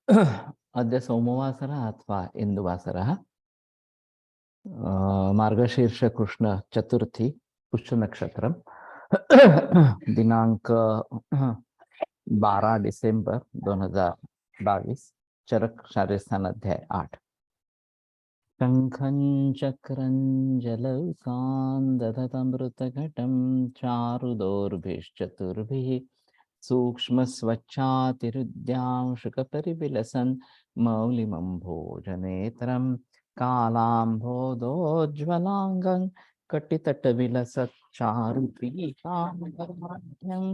अद्य सोमवासरः अथवा इन्दुवासरः मार्गशीर्ष कृष्ण चतुर्थी पुष्यनक्षत्रम् दिनांक 12 डिसेंबर 2022 चरक शारीस्थान अध्याय 8 शंखं चक्रं जलौकान् दधतमृतघटं चारुदोर्भिश्चतुर्भिः सूक्ष्मस्वच्छातिरुद्यांशुकपरिविलसन् मौलिमं भोजनेत्रं कालाम्भोदोज्ज्वलाङ्गं कटितटविलसच्चारुपीताम्बराढ्यं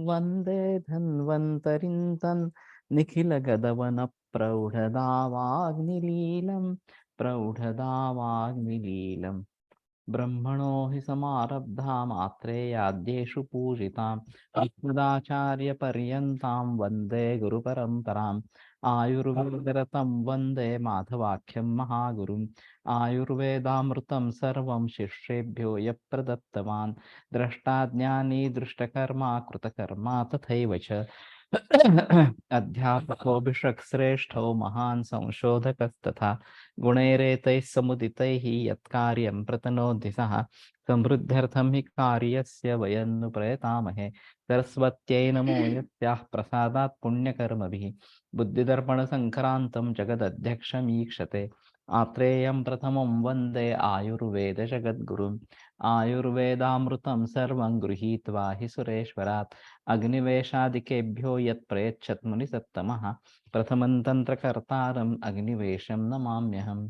वन्दे धन्वन्तरिं तन् निखिलगदवनप्रौढदावाग्निलीलं ब्रह्मणो हि समारब्धा मात्रेयाद्येषु पूजिताम् अस्मदाचार्यपर्यन्तां वन्दे गुरुपरम्पराम् आयुर्वेदरतं वन्दे माधवाख्यं महागुरुम् आयुर्वेदामृतं सर्वं शिष्येभ्यो यः प्रदत्तवान् द्रष्टाज्ञानी दृष्टकर्मा कृतकर्मा तथैव च अध्यापकोऽभिषक्श्रेष्ठो महान् संशोधकस्तथा गुणैरेतैः समुदितैः यत्कार्यं प्रतनोति सः समृद्ध्यर्थं हि कार्यस्य वयं नु प्रयतामहे सरस्वत्यै नमो यस्याः प्रसादात् पुण्यकर्मभिः बुद्धिदर्पणसङ्क्रान्तं जगदध्यक्षमीक्षते आत्रेयं प्रथमं वन्दे आयुर्वेदजगद्गुरुम् आयुर्वेदामृतं सर्वं गृहीत्वा हि सुरेश्वरात् अग्निवेशादिकेभ्यो यत् प्रयच्छत् मुनिसत्तमः प्रथमं तन्त्रकर्तारम् अग्निवेशं नमाम्यहम्।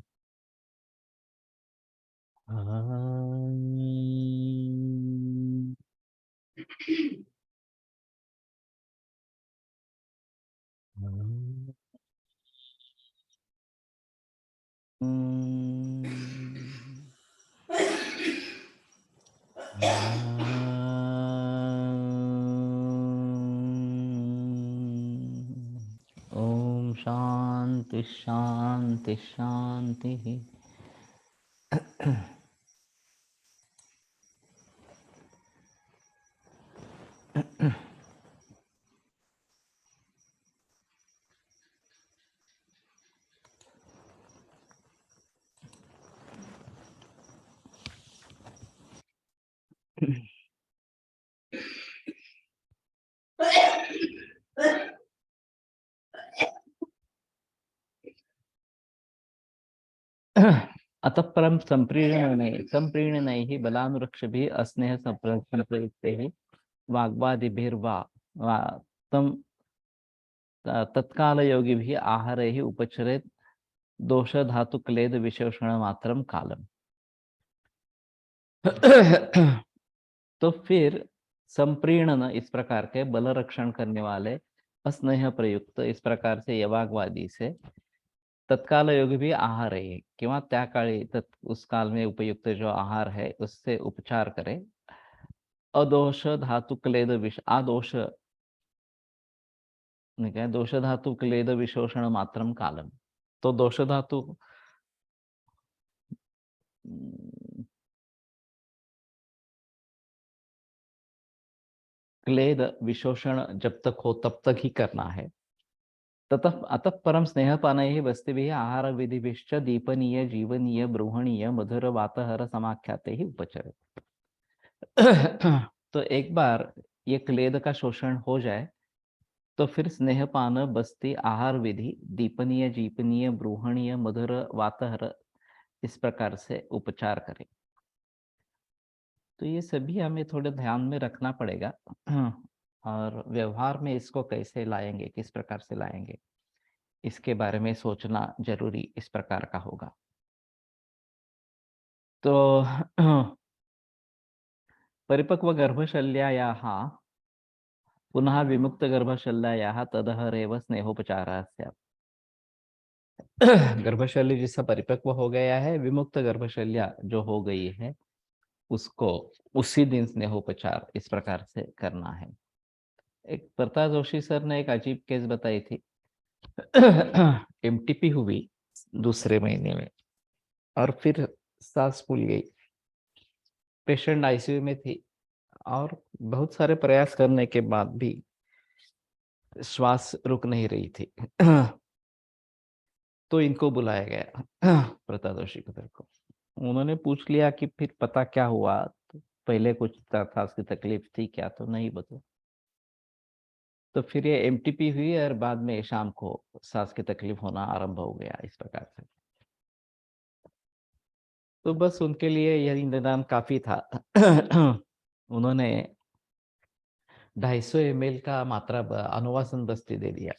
ओम शांति शांति शांति। अतः परम संप्रीणनैः बलानुरक्षभिः अस्नेह संप्रयुक्तैः वाग्वादिभिर्वा तं तत्कालयोगिभिः आहारैः उपचरेत् दोष धातु क्लेद विशेषण मात्रम कालम। तो फिर संप्रीणन इस प्रकार के बल रक्षण करने वाले अस्नेह प्रयुक्त इस प्रकार से यवागवादी से तत्काल योग भी आहार है किंवा त्या काळी उस काल में उपयुक्त जो आहार है उससे उपचार करे अदोष धातु क्लेद विष आदोष दोष धातु क्लेद विशोषण मात्रम कालम। तो दोष धातु क्लेद विशोषण जब तक हो तब तक ही करना है। ततः अतः परम स्नेहपानैः वस्तिभिः आहार विधिभिश्च दीपनीय जीवनीय ब्रूहणीय मधुर वातहर समाख्याते उपचरे। तो एक बार ये क्लेद का शोषण हो जाए तो फिर स्नेहपान बस्ती आहार विधि दीपनीय जीपनीय ब्रूहणीय मधुर वातहर इस प्रकार से उपचार करें। तो ये सभी हमें थोड़े ध्यान में रखना पड़ेगा और व्यवहार में इसको कैसे लाएंगे, किस प्रकार से लाएंगे, इसके बारे में सोचना जरूरी इस प्रकार का होगा। तो परिपक्व गर्भशल्यायाः पुनः विमुक्त गर्भशल्यायाः तदहरेव स्नेहोपचारः स्यात्। गर्भशल्य जिसका परिपक्व हो गया है, विमुक्त गर्भशल्या जो हो गई है, उसको उसी दिन स्नेहोपचार इस प्रकार से करना है। एक प्रताप जोशी सर ने एक अजीब केस बताई थी। एमटीपी हुई दूसरे महीने में और फिर सांस फूल गई, पेशेंट आईसीयू में थी और बहुत सारे प्रयास करने के बाद भी श्वास रुक नहीं रही थी। तो इनको बुलाया गया प्रतादोषी को। उन्होंने पूछ लिया कि फिर पता क्या हुआ, तो पहले कुछ सांस की तकलीफ थी क्या, तो नहीं बता। तो फिर ये एमटीपी हुई और बाद में शाम को सांस की तकलीफ होना आरंभ हो गया इस प्रकार से। तो बस उनके लिए यही निदान काफी था। उन्होंने 250 ml का मात्रा अनुवासन बस्ती दे दिया,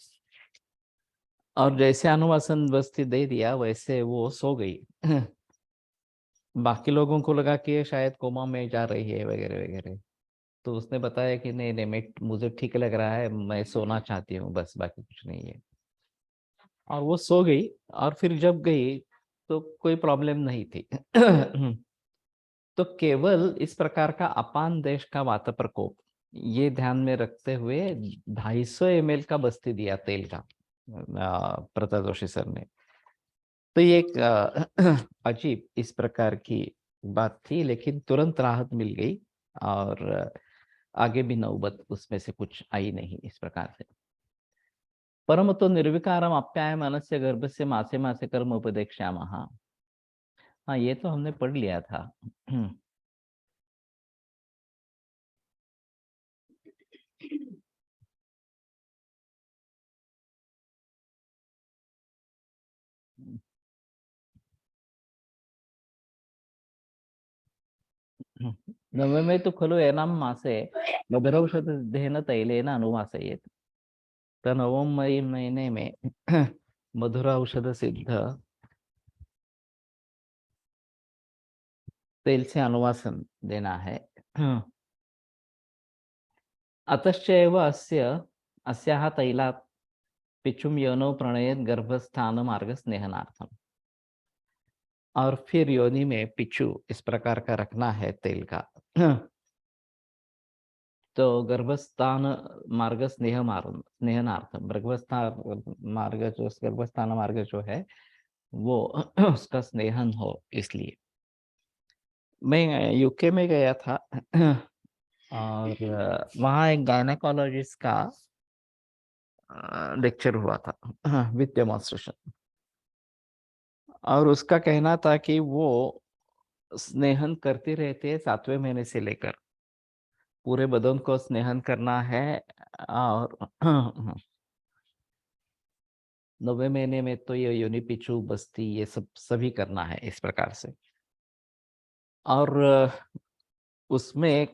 और जैसे अनुवासन बस्ती दे दिया वैसे वो सो गई। बाकी लोगों को लगा कि ये शायद कोमा में जा रही है वगैरह वगैरह। तो उसने बताया कि नहीं नहीं, मैं मुझे ठीक लग रहा है, मैं सोना चाहती हूँ, बस बाकी कुछ नहीं है। और वो सो गई, और फिर जब गई तो कोई प्रॉब्लम नहीं थी। तो केवल इस प्रकार का अपान देश का वात प्रकोप, ये ध्यान में रखते हुए 250 ml का बस्ती दिया तेल का प्रतादोषी सर ने। तो ये एक अजीब इस प्रकार की बात थी, लेकिन तुरंत राहत मिल गई, और आगे भी नौबत उसमें से कुछ आई नहीं इस प्रकार से। परम तो निर्विकारम अप्याय मनस्य गर्भ से मासे मासे कर्म उपदेक्ष्यामः। हाँ, ये तो हमने पढ़ लिया था। नवमे तो खलु एनां मासे मधुरौषधेन तैलेन अनुवासयेत्। तो नवम महीने में मधुर औषध सिद्ध तेल से अनुवासन देना है। अतश्चैव अस्याः तैलात् पिचुम योनौ प्रणयेत् गर्भस्थान मार्ग स्नेहनार्थम। और फिर योनि में पिचु इस प्रकार का रखना है तेल का। तो गर्भस्थान मार्ग स्नेहनार्थम, गर्भस्थान मार्ग जो है वो उसका स्नेहन हो, इसलिए। मैं यूके में गया था, और वहाँ एक गायनेकोलॉजिस्ट का लेक्चर हुआ था विद डेमोन्स्ट्रेशन। और उसका कहना था कि वो स्नेहन करते रहते हैं 7वें महीने से लेकर, पूरे बदन को स्नेहन करना है, और 9वें महीने में तो ये योनि पिचू बस्ती ये सब सभी करना है इस प्रकार से। और उसमें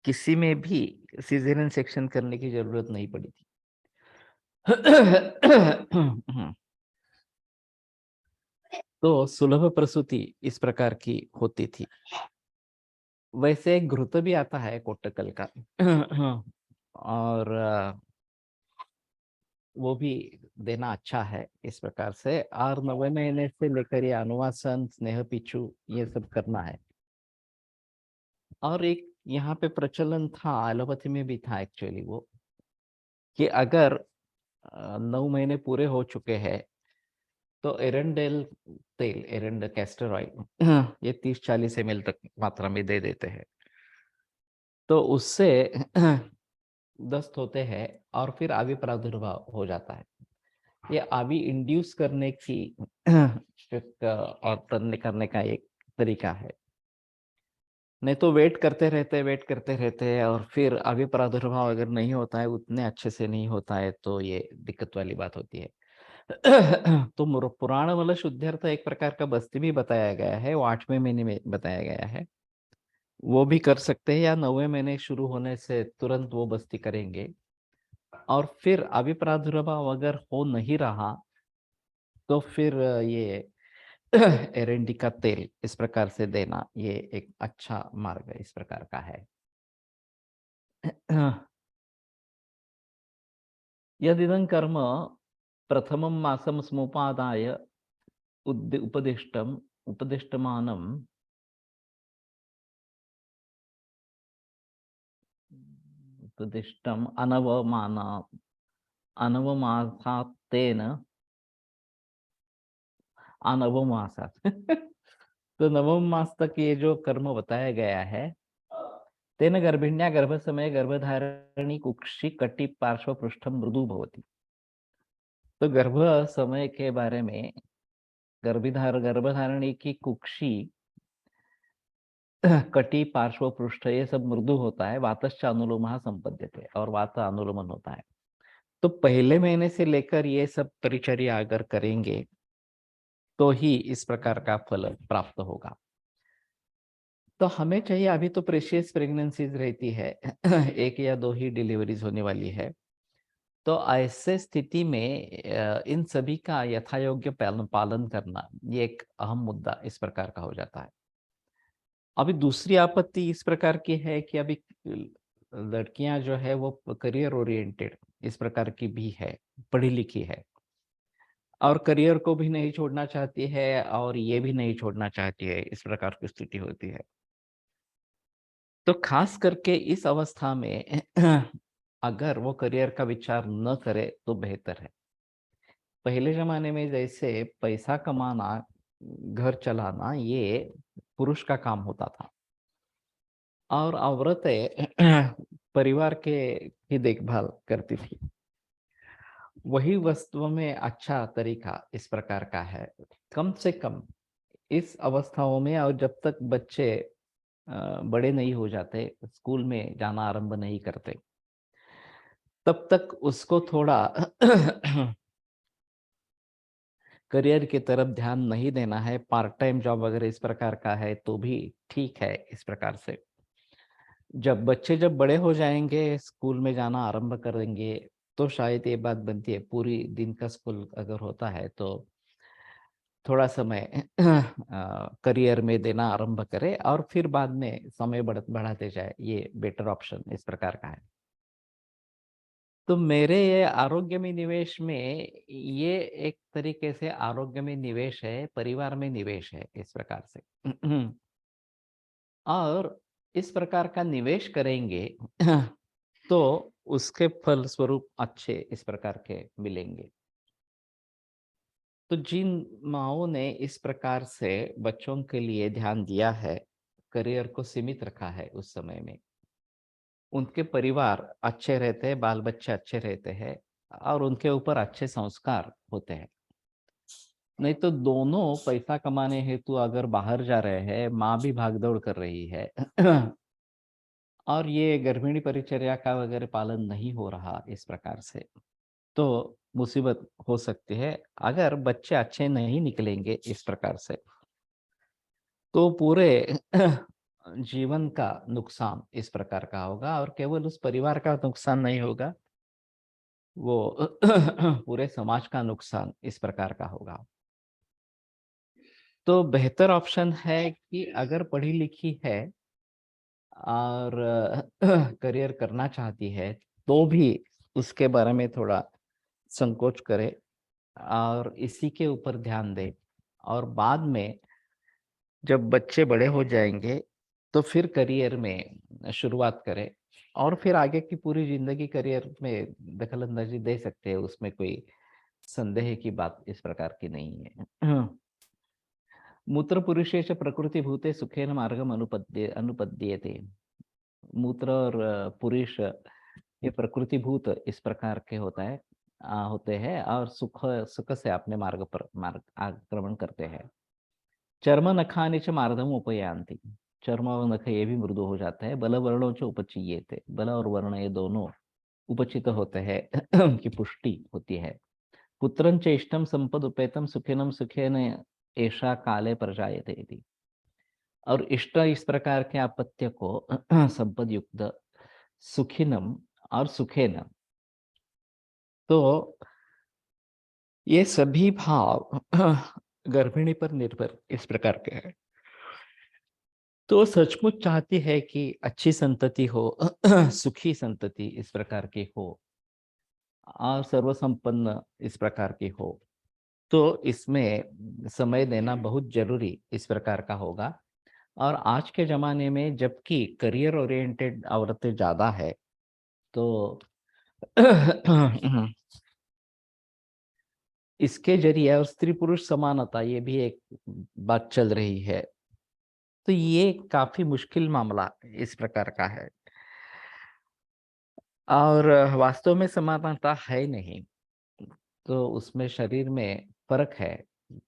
किसी में भी सीजरियन सेक्शन करने की जरूरत नहीं पड़ी थी। तो सुलभ प्रसूति इस प्रकार की होती थी। वैसे एक घृत भी आता है कोट्टकल का, और वो भी देना अच्छा है इस प्रकार से। और 9वें महीने से लेकर ये अनुवासन स्नेह पिचू ये सब करना है। और एक यहाँ पे प्रचलन था, एलोपैथी में भी था एक्चुअली वो, कि अगर 9 महीने पूरे हो चुके हैं तो एरंडेल तेल, एरंड कैस्टर ऑयल, ये 30-40 ml तक मात्रा में दे देते हैं। तो उससे दस्त होते हैं, और फिर आवी प्रादुर्भाव हो जाता है। ये आवी इंड्यूस करने की एक और करने का एक तरीका है। नहीं तो वेट करते रहते हैं, और फिर आवी प्रादुर्भाव अगर नहीं होता है, उतने अच्छे से नहीं होता है, तो ये दिक्कत वाली बात होती है। तो पुराण वाला शुद्धार्थ एक प्रकार का बस्ती भी बताया गया है, वो 8वें महीने में बताया गया है। वो भी कर सकते हैं, या 9वें महीने शुरू होने से तुरंत वो बस्ती करेंगे। और फिर अभी प्रादुर्भाव अगर हो नहीं रहा तो फिर ये एरंडी का तेल इस प्रकार से देना, ये एक अच्छा मार्ग इस प्रकार का है। यदिदं कर्म प्रथमं मासं समुपादाय उपदिष्टम् उपदिष्टमानं उपदिष्टम् अनवमासात् तेन अनवमासात्। तो नवम मास तक ये जो कर्म बताया गया है, तेन गर्भिण्या गर्भ समय गर्भधारिणी कुक्षि कटि पार्श्व पृष्ठम मृदु भवति। तो गर्भ समय के बारे में गर्भधारणी की कुक्षी, कटी, पार्श्व, पृष्ठ ये सब मृदु होता है। वातश्च अनुलोमः संपद्यते, और वात अनुलोमन होता है। तो पहले महीने से लेकर ये सब परिचर्या अगर करेंगे तो ही इस प्रकार का फल प्राप्त होगा। तो हमें चाहिए, अभी तो प्रेशियस प्रेगनेंसीज रहती है, एक या दो ही डिलीवरीज होने वाली है। तो ऐसे स्थिति में इन सभी का यथायोग्य पालन करना ये एक अहम मुद्दा इस प्रकार का हो जाता है। अभी दूसरी आपत्ति इस प्रकार की है कि अभी लड़कियां जो है वो करियर ओरिएंटेड इस प्रकार की भी है, पढ़ी लिखी है, और करियर को भी नहीं छोड़ना चाहती है और ये भी नहीं छोड़ना चाहती है, इस प्रकार की स्थिति होती है। तो खास करके इस अवस्था में अगर वो करियर का विचार न करे तो बेहतर है। पहले जमाने में जैसे पैसा कमाना, घर चलाना ये पुरुष का काम होता था, और औरतें परिवार के की देखभाल करती थी। वही वस्तुओं में अच्छा तरीका इस प्रकार का है, कम से कम इस अवस्थाओं में, और जब तक बच्चे बड़े नहीं हो जाते, स्कूल में जाना आरंभ नहीं करते, तब तक उसको थोड़ा करियर की तरफ ध्यान नहीं देना है। पार्ट टाइम जॉब वगैरह इस प्रकार का है तो भी ठीक है इस प्रकार से। जब बड़े हो जाएंगे, स्कूल में जाना आरंभ करेंगे, तो शायद ये बात बनती है, पूरी दिन का स्कूल अगर होता है तो थोड़ा समय करियर में देना आरंभ करे, और फिर बाद में समय बढ़ाते जाए, ये बेटर ऑप्शन इस प्रकार का है। तो मेरे ये आरोग्य में निवेश में, ये एक तरीके से आरोग्य में निवेश है, परिवार में निवेश है इस प्रकार से। और इस प्रकार का निवेश करेंगे तो उसके फल स्वरूप अच्छे इस प्रकार के मिलेंगे। तो जिन माओं ने इस प्रकार से बच्चों के लिए ध्यान दिया है, करियर को सीमित रखा है, उस समय में उनके परिवार अच्छे रहते हैं, बाल बच्चे अच्छे रहते हैं, और उनके ऊपर अच्छे संस्कार होते हैं। नहीं तो दोनों पैसा कमाने हेतु अगर बाहर जा रहे हैं, माँ भी भागदौड़ कर रही है और ये गर्भिणी परिचर्या का वगैरह पालन नहीं हो रहा इस प्रकार से, तो मुसीबत हो सकती है। अगर बच्चे अच्छे नहीं निकलेंगे इस प्रकार से, तो पूरे जीवन का नुकसान इस प्रकार का होगा, और केवल उस परिवार का नुकसान नहीं होगा, वो पूरे समाज का नुकसान इस प्रकार का होगा। तो बेहतर ऑप्शन है कि अगर पढ़ी लिखी है और करियर करना चाहती है, तो भी उसके बारे में थोड़ा संकोच करे और इसी के ऊपर ध्यान दे, और बाद में जब बच्चे बड़े हो जाएंगे तो फिर करियर में शुरुआत करें, और फिर आगे की पूरी जिंदगी करियर में दखलंदाजी दे सकते हैं, उसमें कोई संदेह की बात इस प्रकार की नहीं है। मूत्र पुरुषेश प्रकृति भूते सुखेन मार्गम अनुपद्येते। मूत्र और पुरुष ये प्रकृति भूत इस प्रकार के होते हैं, और सुख सुख से अपने मार्ग आक्रमण करते हैं। चर्म नखानि च मार्दम उपयान्ति। चर्म और नख ये भी मृदु हो जाते हैं। बल वर्णों च उपचीयते। बल और वर्ण ये दोनों उपचित होते हैं, उनकी पुष्टि होती है। पुत्रं च इष्टं संपद उपेतम सुखिनम सुखेन ऐशा काले प्रजायते इति। और इष्ट इस प्रकार के अपत्य को संपद युक्त, सुखिनम और सुखेन, तो ये सभी भाव गर्भिणी पर निर्भर इस प्रकार के हैं। तो सचमुच चाहती है कि अच्छी संतति हो, सुखी संतति इस प्रकार की हो, और सर्वसंपन्न इस प्रकार की हो, तो इसमें समय देना बहुत जरूरी इस प्रकार का होगा। और आज के जमाने में जबकि करियर ओरिएंटेड औरतें ज्यादा है, तो इसके जरिए, और स्त्री पुरुष समानता ये भी एक बात चल रही है, तो ये काफी मुश्किल मामला इस प्रकार का है, और वास्तव में समानता है नहीं, तो उसमें शरीर में फर्क है।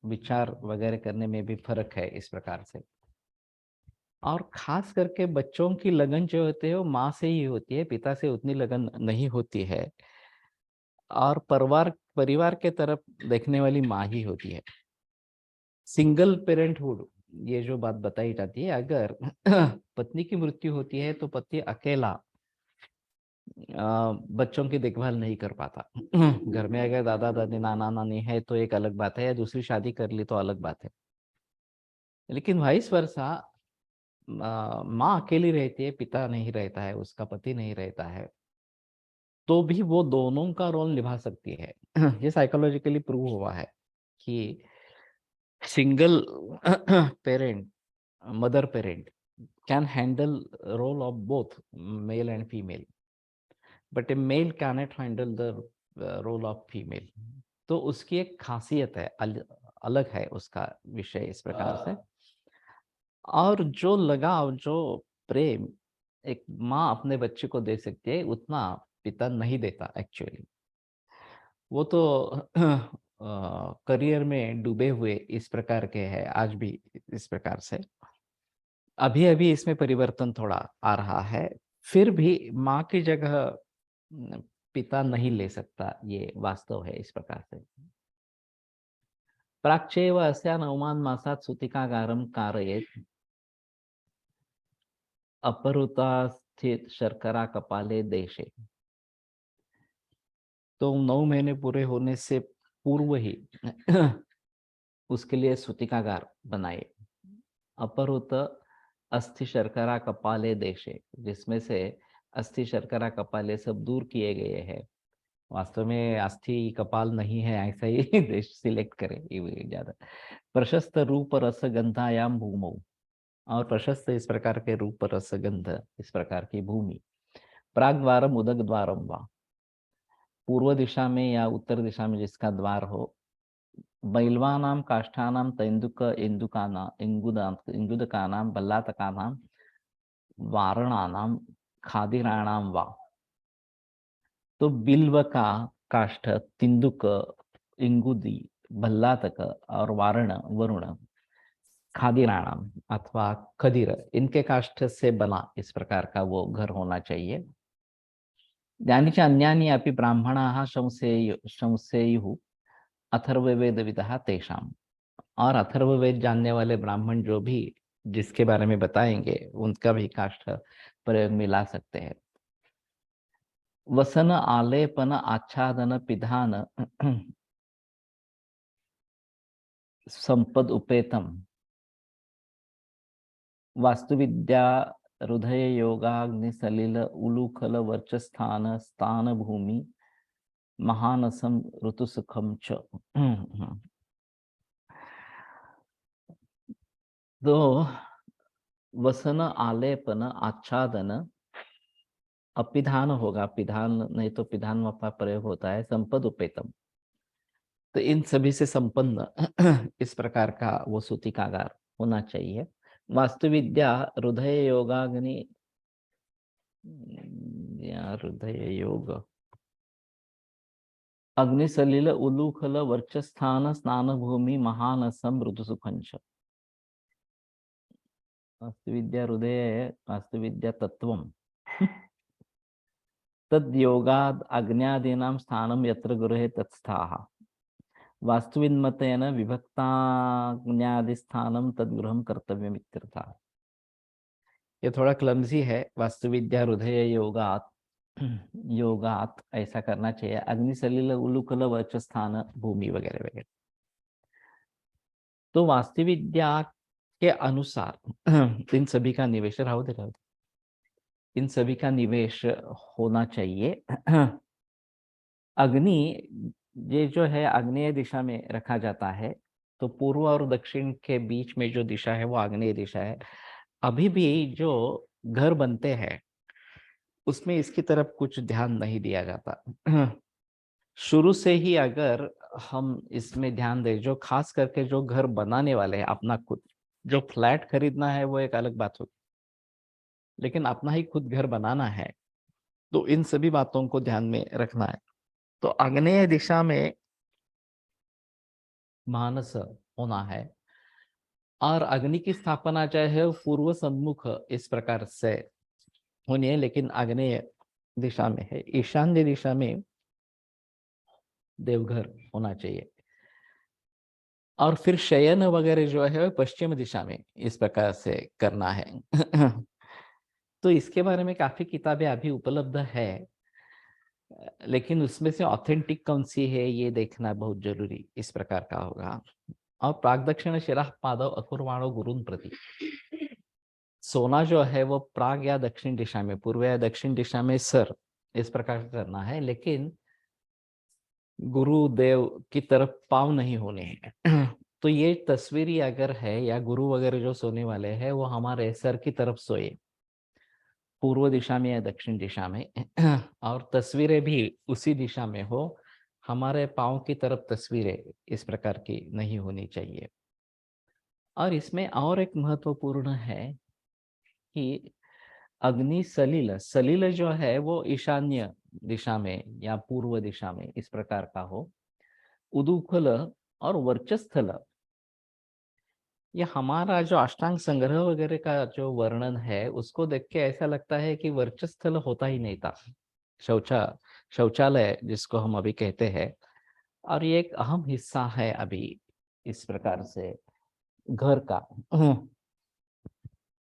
विचार वगैरह करने में भी फर्क है इस प्रकार से। और खास करके बच्चों की लगन जो होती है वो माँ से ही होती है, पिता से उतनी लगन नहीं होती है। और परिवार परिवार के तरफ देखने वाली माँ ही होती है। सिंगल पेरेंटहुड, ये जो बात बताई जाती है, अगर पत्नी की मृत्यु होती है तो पति अकेला बच्चों की देखभाल नहीं कर पाता। घर में अगर दादा दादी नाना नानी है तो एक अलग बात है, या दूसरी शादी कर ली तो अलग बात है। लेकिन वाइस वर्सा, माँ अकेली रहती है, पिता नहीं रहता है, उसका पति नहीं रहता है, तो भी वो दोनों का रोल निभा सकती है। ये साइकोलॉजिकली प्रूव हुआ है कि single parent, mother parent can handle role of both male and female, but a male cannot handle the role of female. तो उसकी एक खासियत है, अलग है उसका विषय इस प्रकार से। और जो लगाव, जो प्रेम एक माँ अपने बच्चे को दे सकती है, उतना पिता नहीं देता एक्चुअली। वो तो करियर में डूबे हुए इस प्रकार के हैं आज भी इस प्रकार से। अभी अभी इसमें परिवर्तन थोड़ा आ रहा है, फिर भी माँ की जगह पिता नहीं ले सकता, ये वास्तव है इस प्रकार से। प्राच्येव अस्या नवमान मासात् सूतिकागारं कारयेत् अपहृता स्थित शर्करा कपाले देशे। तो 9 महीने पूरे होने से पूर्व ही उसके लिए सूतिकागार बनाए। अपहृत अस्थि शर्करा कपाले देशे, जिसमें से अस्थि शर्करा कपाले सब दूर किए गए हैं। वास्तव में अस्थि कपाल नहीं है, ऐसा ही देश सिलेक्ट करें ये ज्यादा। प्रशस्त रूप रस गंधायाम भूमौ, और प्रशस्त इस प्रकार के रूप रस गंध इस प्रकार की भूमि। प्राग द्वारम उदक द्वारम वा, पूर्व दिशा में या उत्तर दिशा में जिसका द्वार हो। बैल्वानां काष्ठानां तैन्दुक इंदुकाना इंगुदकानां बल्लातकानां वारणानां खादिराणां वा। तो बिल्व का काष्ठ, तिंदुक, इंगुदी, भल्लातक और वारण वरुण, खादिराणाम अथवा खदीर, इनके काष्ठ से बना इस प्रकार का वो घर होना चाहिए। यानी च अन्यानि अपि ब्राह्मणाः शंसेयुः अथर्ववेदविदः तेषाम, और अथर्ववेद जानने वाले ब्राह्मण जो भी जिसके बारे में बताएंगे उनका भी काष्ठ प्रयोग में ला सकते हैं। वसन आलेपन आच्छादन पिधान संपद उपेतम, वास्तुविद्या हृदय योगाग्नि सलिल उलूखल वर्चस्थान स्थान भूमि महानसम ऋतुसुखम च। तो वसन आलेपन आच्छादन, अपिधान होगा, पिधान नहीं तो पिधान का प्रयोग होता है, संपद उपेतम, तो इन सभी से संपन्न इस प्रकार का वो सूतिकागार होना चाहिए। वास्तुविद्या हृदय योगाग्नि, या हृदय योग अग्निसलिल उलूखल वर्चस्थान स्नान भूमि महानसम मृदुसुखंच। वास्तुविद्या हृदय, वास्तुविद्या तत्वम तद योगाद अग्न्यादीनां स्थानम यत्र गृहे तत्स्थाः, वास्तुविन्मतेन विभक्ताग्न्यादिस्थानम तद्गृहं कर्तव्यम् इत्यर्थः। ये थोड़ा क्लमजी है, वास्तुविद्या हृदय योगात योगात ऐसा करना चाहिए, अग्नि सलिल उलूकल वचस्थान भूमि वगैरह वगैरह। तो वास्तुविद्या के अनुसार इन सभी का निवेश, राहु दे इन सभी का निवेश होना चाहिए। अग्नि ये जो है आग्नेय दिशा में रखा जाता है, तो पूर्व और दक्षिण के बीच में जो दिशा है वो आग्नेय दिशा है। अभी भी जो घर बनते हैं उसमें इसकी तरफ कुछ ध्यान नहीं दिया जाता। शुरू से ही अगर हम इसमें ध्यान दें, जो खास करके जो घर बनाने वाले हैं अपना खुद, जो फ्लैट खरीदना है वो एक अलग बात होगी, लेकिन अपना ही खुद घर बनाना है तो इन सभी बातों को ध्यान में रखना है। तो आग्नेय दिशा में मानस होना है। और अग्नि की स्थापना चाहे पूर्व सम्मुख इस प्रकार से होनी है, लेकिन आग्नेय दिशा में है। ईशान्य दिशा में देवघर होना चाहिए। और फिर शयन वगैरह जो है पश्चिम दिशा में इस प्रकार से करना है। तो इसके बारे में काफी किताबें अभी उपलब्ध है, लेकिन उसमें से ऑथेंटिक कौन सी है ये देखना बहुत जरूरी इस प्रकार का होगा। और प्राग दक्षिण शिरा पादव अकुर्वाणो गुरुन प्रति, सोना जो है वो प्राग या दक्षिण दिशा में, पूर्व या दक्षिण दिशा में सर इस प्रकार से करना है, लेकिन गुरुदेव की तरफ पाँव नहीं होने हैं। तो ये तस्वीरी अगर है या गुरु वगैरह जो सोने वाले हैं वो हमारे सर की तरफ सोए, पूर्व दिशा में या दक्षिण दिशा में, और तस्वीरें भी उसी दिशा में हो, हमारे पाँव की तरफ तस्वीरें इस प्रकार की नहीं होनी चाहिए। और इसमें और एक महत्वपूर्ण है कि अग्नि सलिल, सलिल जो है वो ईशान्य दिशा में या पूर्व दिशा में इस प्रकार का हो। उदुखल और वर्चस्थल, ये हमारा जो अष्टांग संग्रह वगैरह का जो वर्णन है उसको देख के ऐसा लगता है कि वर्चस्थल होता ही नहीं था, शौचालय जिसको हम अभी कहते हैं। और ये एक अहम हिस्सा है अभी इस प्रकार से घर का।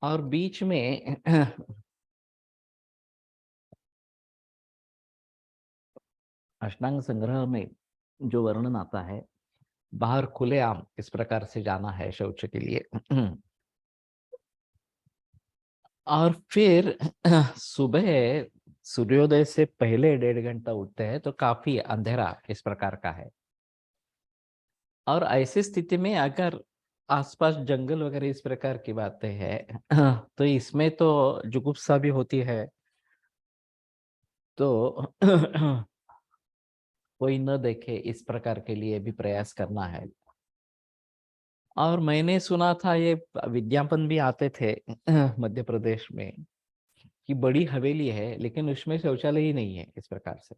और बीच में अष्टांग संग्रह में जो वर्णन आता है, बाहर खुलेआम इस प्रकार से जाना है शौच के लिए। और फिर सुबह सूर्योदय से पहले 1.5 घंटा उठते हैं तो काफी अंधेरा इस प्रकार का है। और ऐसी स्थिति में अगर आसपास जंगल वगैरह इस प्रकार की बातें हैं, तो इसमें तो जुगुप्सा भी होती है। तो कोई न देखे इस प्रकार के लिए भी प्रयास करना है। और मैंने सुना था ये विज्ञापन भी आते थे मध्य प्रदेश में कि बड़ी हवेली है लेकिन उसमें शौचालय ही नहीं है इस प्रकार से,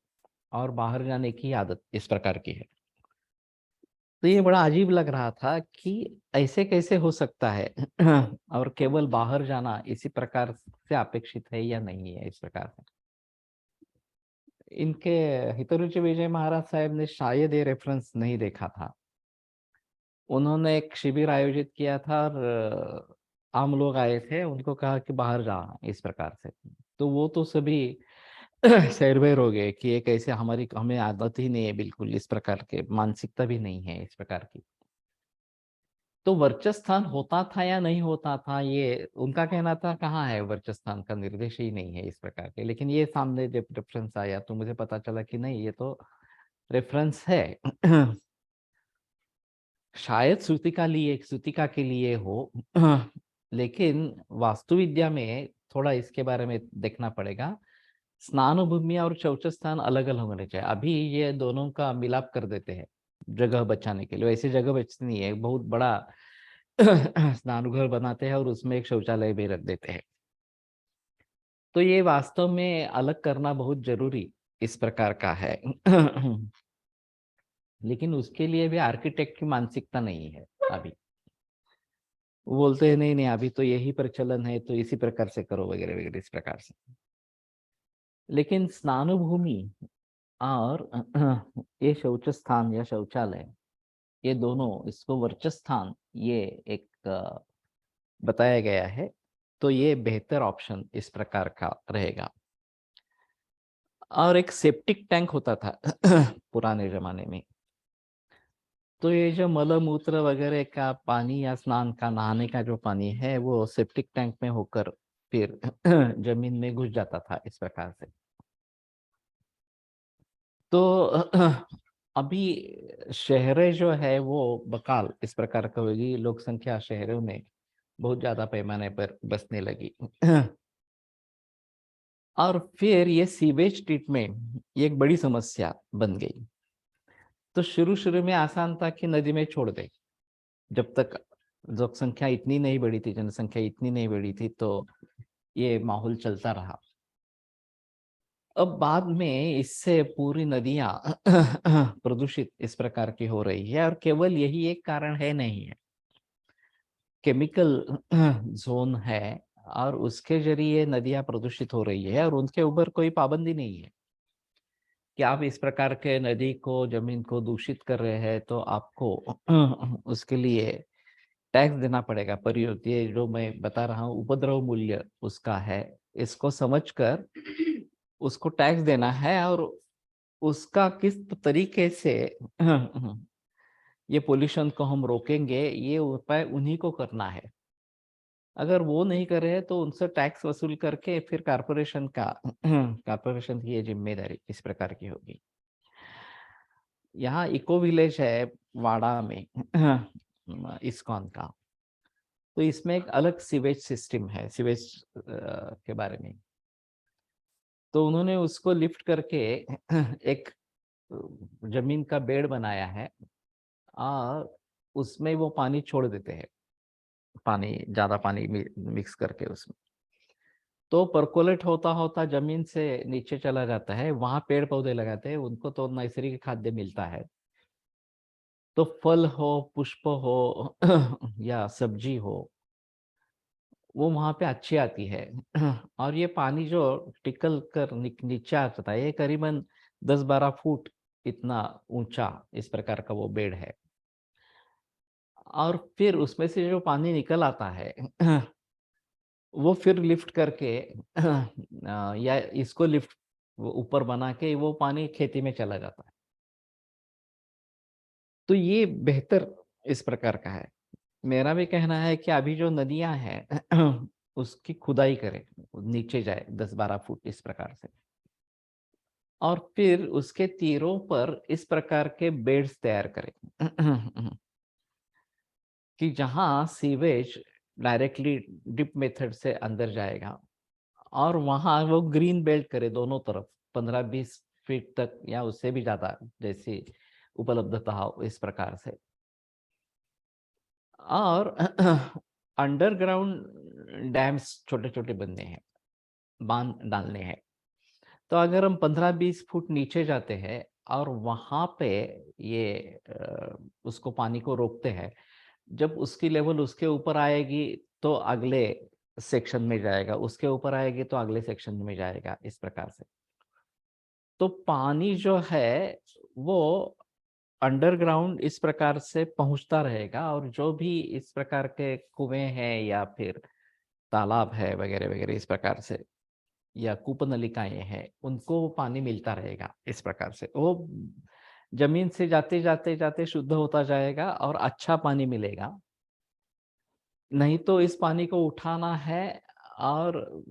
और बाहर जाने की आदत इस प्रकार की है। तो ये बड़ा अजीब लग रहा था कि ऐसे कैसे हो सकता है। और केवल बाहर जाना इसी प्रकार से अपेक्षित है या नहीं है इस प्रकार से। इनके हितरुचि विजय महाराज साहब ने शायद ये रेफरेंस नहीं देखा था। उन्होंने एक शिविर आयोजित किया था और आम लोग आए थे, उनको कहा कि बाहर जा इस प्रकार से। तो वो तो सभी सैरवैर हो गए कि एक ऐसे हमें आदत ही नहीं है, बिल्कुल इस प्रकार के मानसिकता भी नहीं है इस प्रकार की। तो वर्चस्थान होता था या नहीं होता था ये उनका कहना था, कहाँ है वर्चस्थान का निर्देश ही नहीं है इस प्रकार के। लेकिन ये सामने जब रेफरेंस आया तो मुझे पता चला कि नहीं, ये तो रेफरेंस है। शायद श्रुतिका के लिए हो। लेकिन वास्तुविद्या में थोड़ा इसके बारे में देखना पड़ेगा। स्नान भूमि और शौच स्थान अलग अलग होने चाहिए। अभी ये दोनों का मिलाप कर देते हैं जगह बचाने के लिए। वैसे जगह बचती नहीं है, बहुत बड़ा स्नानघर बनाते हैं और उसमें एक शौचालय भी रख देते हैं। तो ये वास्तव में अलग करना बहुत जरूरी इस प्रकार का है। लेकिन उसके लिए भी आर्किटेक्ट की मानसिकता नहीं है अभी। वो बोलते हैं नहीं नहीं अभी तो यही प्रचलन है तो इसी प्रकार से करो वगैरह वगैरह इस प्रकार से। लेकिन स्नान भूमि और ये शौच स्थान या शौचालय, ये दोनों, इसको वर्चस्थान ये एक बताया गया है। तो ये बेहतर ऑप्शन इस प्रकार का रहेगा। और एक सेप्टिक टैंक होता था पुराने जमाने में। तो ये जो मल मूत्र वगैरह का पानी या स्नान का, नहाने का जो पानी है वो सेप्टिक टैंक में होकर फिर जमीन में घुस जाता था इस प्रकार से। तो अभी शहरें जो है वो बकाल इस प्रकार का होगी, लोक संख्या शहरों में बहुत ज्यादा पैमाने पर बसने लगी। और फिर ये सीवेज ट्रीटमेंट ये एक बड़ी समस्या बन गई। तो शुरू शुरू में आसान था कि नदी में छोड़ दे, जब तक लोक संख्या इतनी नहीं बढ़ी थी, जनसंख्या इतनी नहीं बढ़ी थी, तो ये माहौल चलता रहा। अब बाद में इससे पूरी नदियां प्रदूषित इस प्रकार की हो रही है, और केवल यही एक कारण है नहीं है, केमिकल जोन है, और उसके जरिए नदियां प्रदूषित हो रही है, और उनके ऊपर कोई पाबंदी नहीं है कि आप इस प्रकार के नदी को, जमीन को दूषित कर रहे हैं तो आपको उसके लिए टैक्स देना पड़ेगा। परियोग ये जो मैं बता रहा हूँ, उपद्रव मूल्य उसका है, इसको समझकर उसको टैक्स देना है, और उसका किस तरीके से ये पोल्यूशन को हम रोकेंगे, ये उपाय उन्हीं को करना है। अगर वो नहीं कर रहे हैं तो उनसे टैक्स वसूल करके फिर कारपोरेशन की ये जिम्मेदारी इस प्रकार की होगी। यहाँ इको विलेज है वाड़ा में इस्कॉन का, तो इसमें एक अलग सीवेज सिस्टम है, सीवेज के बारे में। तो उन्होंने उसको लिफ्ट करके एक जमीन का बेड बनाया है, और उसमें वो पानी छोड़ देते हैं, पानी ज्यादा पानी मिक्स करके उसमें, तो परकोलेट होता होता जमीन से नीचे चला जाता है। वहां पेड़ पौधे लगाते हैं, उनको तो नैसर्गिक खाद्य मिलता है, तो फल हो, पुष्प हो या सब्जी हो, वो वहां पे अच्छी आती है। और ये पानी जो टिकल कर नीचे आता है, ये करीबन 10-12 फुट इतना ऊंचा इस प्रकार का वो बेड है। और फिर उसमें से जो पानी निकल आता है वो फिर लिफ्ट करके या इसको लिफ्ट ऊपर बना के वो पानी खेती में चला जाता है। तो ये बेहतर इस प्रकार का है। मेरा भी कहना है कि अभी जो नदियां हैं उसकी खुदाई करें, नीचे जाए 10-12 फुट इस प्रकार से, और फिर उसके तीरों पर इस प्रकार के बेड्स तैयार करें कि जहां सीवेज डायरेक्टली ड्रिप मेथड से अंदर जाएगा, और वहां वो ग्रीन बेल्ट करे दोनों तरफ, 15-20 फीट तक या उससे भी ज्यादा, जैसी उपलब्धता हो इस प्रकार से। और अंडरग्राउंड डैम्स छोटे छोटे बनने हैं, बांध डालने हैं। तो अगर हम 15-20 फुट नीचे जाते हैं और वहां पे ये उसको पानी को रोकते हैं, जब उसकी लेवल उसके ऊपर आएगी तो अगले सेक्शन में जाएगा, उसके ऊपर आएगी तो अगले सेक्शन में जाएगा इस प्रकार से। तो पानी जो है वो अंडरग्राउंड इस प्रकार से पहुंचता रहेगा, और जो भी इस प्रकार के कुएं हैं या फिर तालाब है वगैरह वगैरह इस प्रकार से, या कूपनलिकाएं हैं, उनको वो पानी मिलता रहेगा इस प्रकार से। वो जमीन से जाते जाते जाते शुद्ध होता जाएगा और अच्छा पानी मिलेगा। नहीं तो इस पानी को उठाना है, और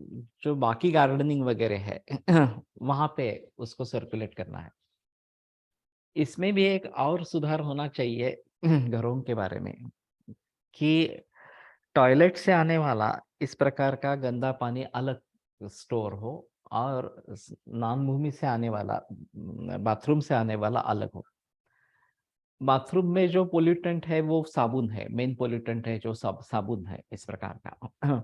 जो बाकी गार्डनिंग वगैरह है वहां पे उसको सर्कुलेट करना है। इसमें भी एक और सुधार होना चाहिए घरों के बारे में, कि टॉयलेट से आने वाला इस प्रकार का गंदा पानी अलग स्टोर हो, और स्नान भूमि से आने वाला, बाथरूम से आने वाला अलग हो। बाथरूम में जो पोल्यूटेंट है वो साबुन है, मेन पोल्यूटेंट है जो साबुन है इस प्रकार का।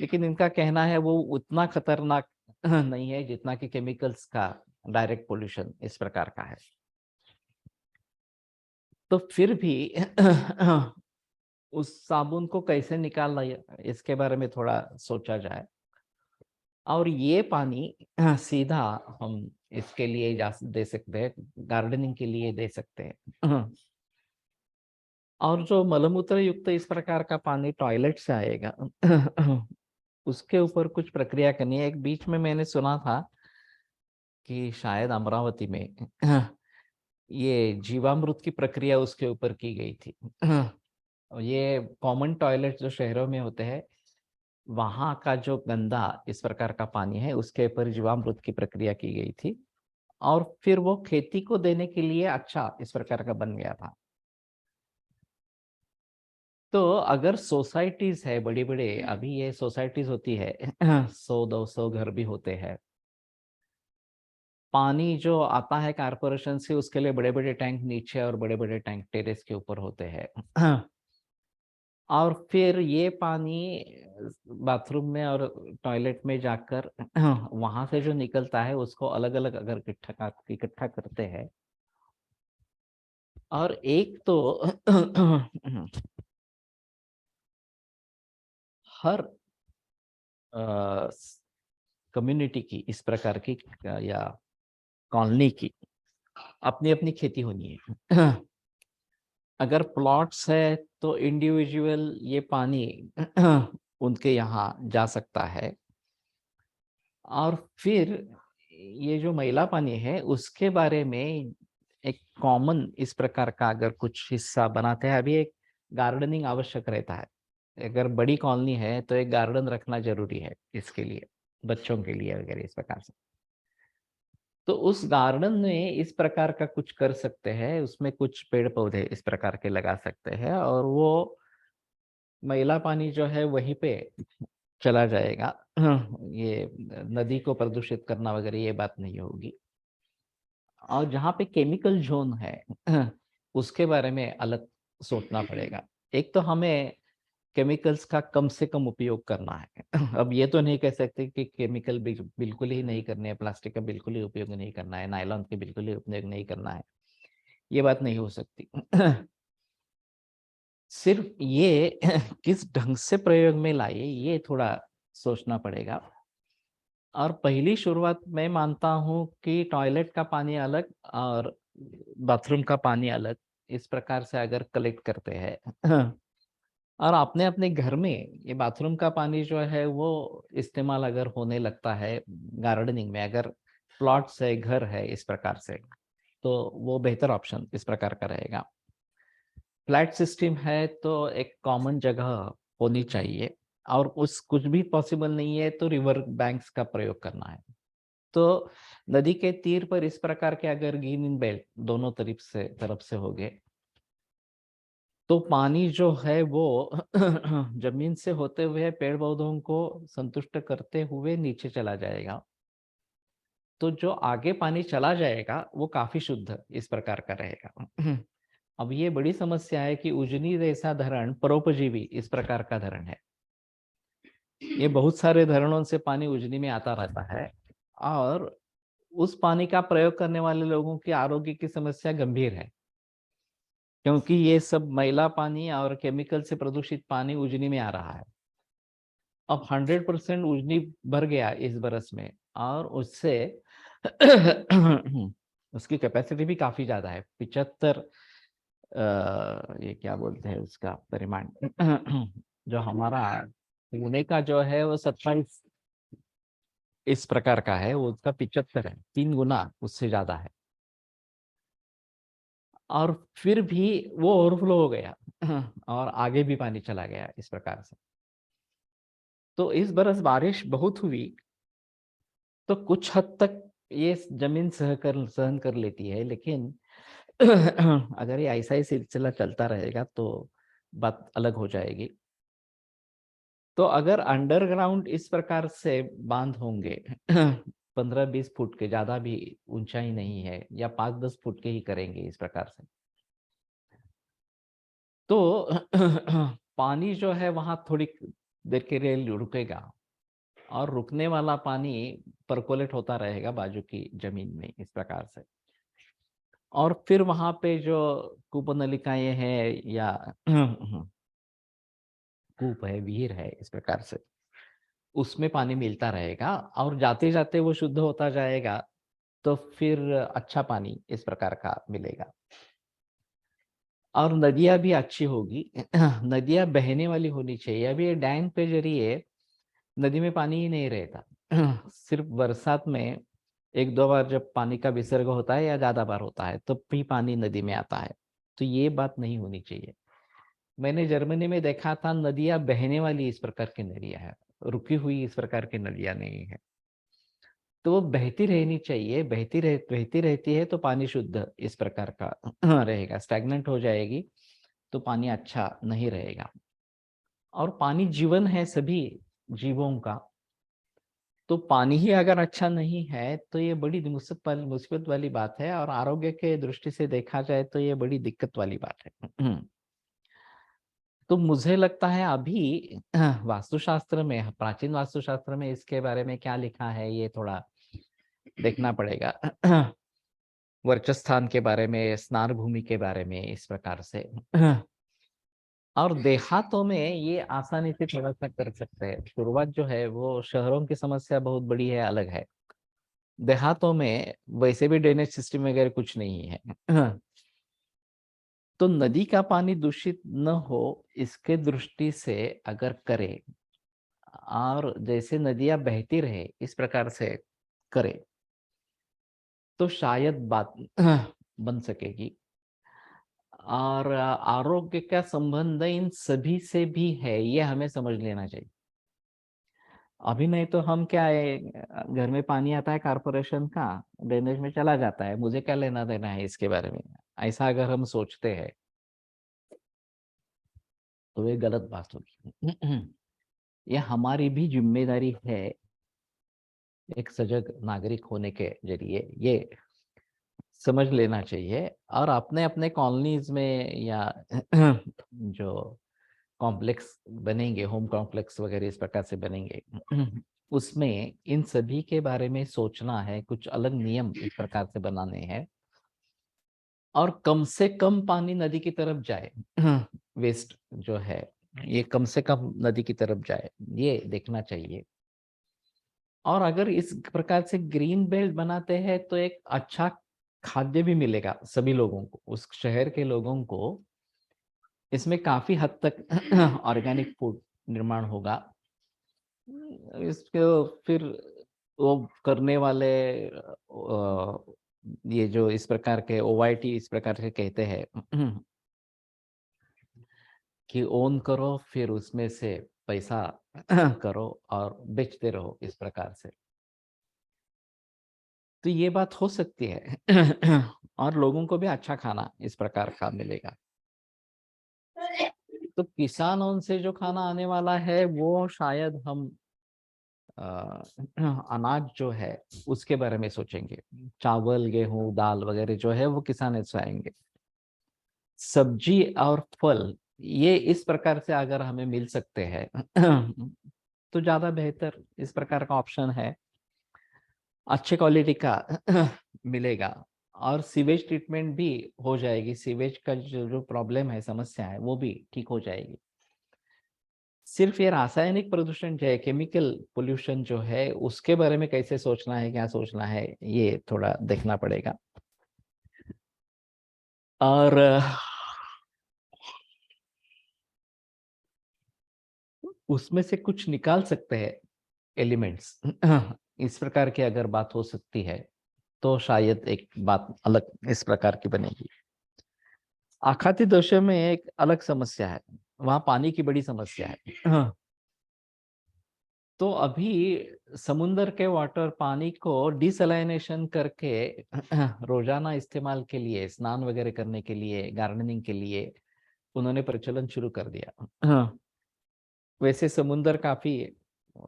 लेकिन इनका कहना है वो उतना खतरनाक नहीं है जितना कि केमिकल्स का डायरेक्ट पोल्यूशन इस प्रकार का है। तो फिर भी उस साबुन को कैसे निकालना इसके बारे में थोड़ा सोचा जाए, और ये पानी सीधा हम इसके लिए जा दे सकते हैं, गार्डनिंग के लिए दे सकते हैं। और जो मलमूत्र युक्त इस प्रकार का पानी टॉयलेट से आएगा, उसके ऊपर कुछ प्रक्रिया करनी है। एक बीच में मैंने सुना था कि शायद अमरावती में ये जीवामृत की प्रक्रिया उसके ऊपर की गई थी। और ये कॉमन टॉयलेट जो शहरों में होते हैं, वहां का जो गंदा इस प्रकार का पानी है उसके ऊपर जीवामृत की प्रक्रिया की गई थी, और फिर वो खेती को देने के लिए अच्छा इस प्रकार का बन गया था। तो अगर सोसाइटीज है बड़ी बड़े, अभी ये सोसाइटीज होती है 100-200 घर भी होते हैं, पानी जो आता है कारपोरेशन से उसके लिए बड़े बड़े टैंक नीचे और बड़े बड़े टैंक टेरेस के ऊपर होते हैं। और फिर ये पानी बाथरूम में और टॉयलेट में जाकर वहां से जो निकलता है उसको अलग अलग अगर इकट्ठा करते हैं, और एक तो हर कम्युनिटी की इस प्रकार की या कॉलोनी की अपनी अपनी खेती होनी है। अगर प्लॉट्स है तो इंडिविजुअल ये पानी उनके यहाँ जा सकता है, और फिर ये जो मैला पानी है उसके बारे में एक कॉमन इस प्रकार का अगर कुछ हिस्सा बनाते हैं। अभी एक गार्डनिंग आवश्यक रहता है, अगर बड़ी कॉलोनी है तो एक गार्डन रखना जरूरी है इसके लिए, बच्चों के लिए अगर इस प्रकार से। तो उस गार्डन में इस प्रकार का कुछ कर सकते हैं, उसमें कुछ पेड़ पौधे इस प्रकार के लगा सकते हैं, और वो मैला पानी जो है वहीं पे चला जाएगा। ये नदी को प्रदूषित करना वगैरह ये बात नहीं होगी। और जहाँ पे केमिकल जोन है उसके बारे में अलग सोचना पड़ेगा। एक तो हमें केमिकल्स का कम से कम उपयोग करना है। अब ये तो नहीं कह सकते कि केमिकल बिल्कुल ही नहीं करने हैं, प्लास्टिक का बिल्कुल ही उपयोग नहीं करना है, नायलॉन के बिल्कुल ही उपयोग नहीं करना है, ये बात नहीं हो सकती। सिर्फ ये किस ढंग से प्रयोग में लाए ये थोड़ा सोचना पड़ेगा। और पहली शुरुआत मैं मानता हूँ कि टॉयलेट का पानी अलग और बाथरूम का पानी अलग इस प्रकार से अगर कलेक्ट करते हैं और अपने अपने घर में ये बाथरूम का पानी जो है वो इस्तेमाल अगर होने लगता है गार्डनिंग में, अगर प्लॉट्स है, घर है इस प्रकार से, तो वो बेहतर ऑप्शन इस प्रकार का रहेगा। फ्लैट सिस्टम है तो एक कॉमन जगह होनी चाहिए, और उस कुछ भी पॉसिबल नहीं है तो रिवर बैंक्स का प्रयोग करना है। तो नदी के तीर पर इस प्रकार के अगर ग्रीन बेल्ट दोनों तरफ से हो गए तो पानी जो है वो जमीन से होते हुए पेड़ पौधों को संतुष्ट करते हुए नीचे चला जाएगा। तो जो आगे पानी चला जाएगा वो काफी शुद्ध इस प्रकार का रहेगा। अब ये बड़ी समस्या है कि उजनी जैसा धरण परोपजीवी इस प्रकार का धरण है। ये बहुत सारे धरणों से पानी उजनी में आता रहता है, और उस पानी का प्रयोग करने वाले लोगों की आरोग्य की समस्या गंभीर है, क्योंकि ये सब मैला पानी और केमिकल से प्रदूषित पानी उजनी में आ रहा है। अब 100% उजनी भर गया इस बरस में, और उससे उसकी कैपेसिटी भी काफी ज्यादा है, 75 ये क्या बोलते हैं उसका परिमाण। जो हमारा पुणे का जो है वो 27 इस प्रकार का है, वो उसका 75 है, 3 गुना उससे ज्यादा है। और फिर भी वो ओवरफ्लो हो गया और आगे भी पानी चला गया इस प्रकार से। तो इस बरस बारिश बहुत हुई तो कुछ हद तक ये जमीन सहन कर लेती है, लेकिन अगर ये ऐसा ही सिलसिला चलता रहेगा तो बात अलग हो जाएगी। तो अगर अंडरग्राउंड इस प्रकार से बांध होंगे 15-20 फुट के, ज्यादा भी ऊंचाई नहीं है, या 5-10 फुट के ही करेंगे इस प्रकार से, तो पानी जो है वहां थोड़ी देर के लिए रुकेगा, और रुकने वाला पानी परकोलेट होता रहेगा बाजू की जमीन में इस प्रकार से। और फिर वहां पे जो कूपनलिकाएं हैं या कूप है, विहीर है इस प्रकार से, उसमें पानी मिलता रहेगा, और जाते जाते वो शुद्ध होता जाएगा, तो फिर अच्छा पानी इस प्रकार का मिलेगा। और नदियां भी अच्छी होगी। नदियां बहने वाली होनी चाहिए। अभी ये डैम पे जरिए नदी में पानी ही नहीं रहता। सिर्फ बरसात में 1-2 बार जब पानी का विसर्ग होता है या ज्यादा बार होता है तब भी पानी नदी में आता है। तो ये बात नहीं होनी चाहिए। मैंने जर्मनी में देखा था, नदियां बहने वाली इस प्रकार की नदियां है, रुकी हुई इस प्रकार की नदियां नहीं है। तो वो बहती रहनी चाहिए, बहती रहती है तो पानी शुद्ध इस प्रकार का रहेगा। स्टैग्नेंट हो जाएगी तो पानी अच्छा नहीं रहेगा। और पानी जीवन है सभी जीवों का, तो पानी ही अगर अच्छा नहीं है तो ये बड़ी मुसीबत वाली बात है, और आरोग्य के दृष्टि से देखा जाए तो ये बड़ी दिक्कत वाली बात है। तो मुझे लगता है अभी वास्तुशास्त्र में, प्राचीन वास्तुशास्त्र में इसके बारे में क्या लिखा है ये थोड़ा देखना पड़ेगा। वर्चस्व स्थान के बारे में, स्नान भूमि के बारे में, इस प्रकार से। और देहातों में ये आसानी से थोड़ा सा कर सकते हैं। शुरुआत जो है वो शहरों की समस्या बहुत बड़ी है, अलग है। देहातों में वैसे भी ड्रेनेज सिस्टम वगैरह कुछ नहीं है। तो नदी का पानी दूषित न हो इसके दृष्टि से अगर करे, और जैसे नदियां बहती रहे इस प्रकार से करे, तो शायद बात बन सकेगी। और आरोग्य का संबंध इन सभी से भी है, ये हमें समझ लेना चाहिए। अभी नहीं तो हम क्या है, घर में पानी आता है कारपोरेशन का, ड्रेनेज में चला जाता है, मुझे क्या लेना देना है इसके बारे में, ऐसा अगर हम सोचते हैं तो ये गलत बात होगी। ये हमारी भी जिम्मेदारी है एक सजग नागरिक होने के जरिए, ये समझ लेना चाहिए। और अपने अपने कॉलोनीज में या जो कॉम्प्लेक्स बनेंगे, होम कॉम्प्लेक्स वगैरह इस प्रकार से बनेंगे, उसमें इन सभी के बारे में सोचना है, कुछ अलग नियम इस प्रकार से बनाने हैं, और कम से कम पानी नदी की तरफ जाए। वेस्ट जो है ये कम से कम नदी की तरफ जाए, ये देखना चाहिए। और अगर इस प्रकार से ग्रीन बेल्ट बनाते हैं तो एक अच्छा खाद्य भी मिलेगा सभी लोगों को, उस शहर के लोगों को। इसमें काफी हद तक ऑर्गेनिक फूड निर्माण होगा। इसको फिर वो करने वाले ये जो इस प्रकार के ओवाईटी इस प्रकार के कहते हैं कि ओन करो फिर उसमें से पैसा करो और बेचते रहो इस प्रकार से, तो ये बात हो सकती है। और लोगों को भी अच्छा खाना इस प्रकार का मिलेगा। तो किसानों से जो खाना आने वाला है वो शायद हम अनाज जो है उसके बारे में सोचेंगे। चावल, गेहूं, दाल वगैरह जो है वो किसान से आएंगे। सब्जी और फल ये इस प्रकार से अगर हमें मिल सकते हैं तो ज्यादा बेहतर इस प्रकार का ऑप्शन है, अच्छे क्वालिटी का मिलेगा। और सीवेज ट्रीटमेंट भी हो जाएगी, सीवेज का जो प्रॉब्लम है, समस्या है, वो भी ठीक हो जाएगी। सिर्फ ये रासायनिक प्रदूषण जो है, केमिकल पोल्यूशन जो है, उसके बारे में कैसे सोचना है, क्या सोचना है, ये थोड़ा देखना पड़ेगा। और उसमें से कुछ निकाल सकते हैं एलिमेंट्स। इस प्रकार की अगर बात हो सकती है तो शायद एक बात अलग इस प्रकार की बनेगी। आखाती देशों में एक अलग समस्या है, वहां पानी की बड़ी समस्या है। तो अभी समुंदर के वाटर पानी को डिसलाइनेशन करके रोजाना इस्तेमाल के लिए, स्नान वगैरह करने के लिए, गार्डनिंग के लिए उन्होंने प्रचलन शुरू कर दिया। वैसे समुंदर काफी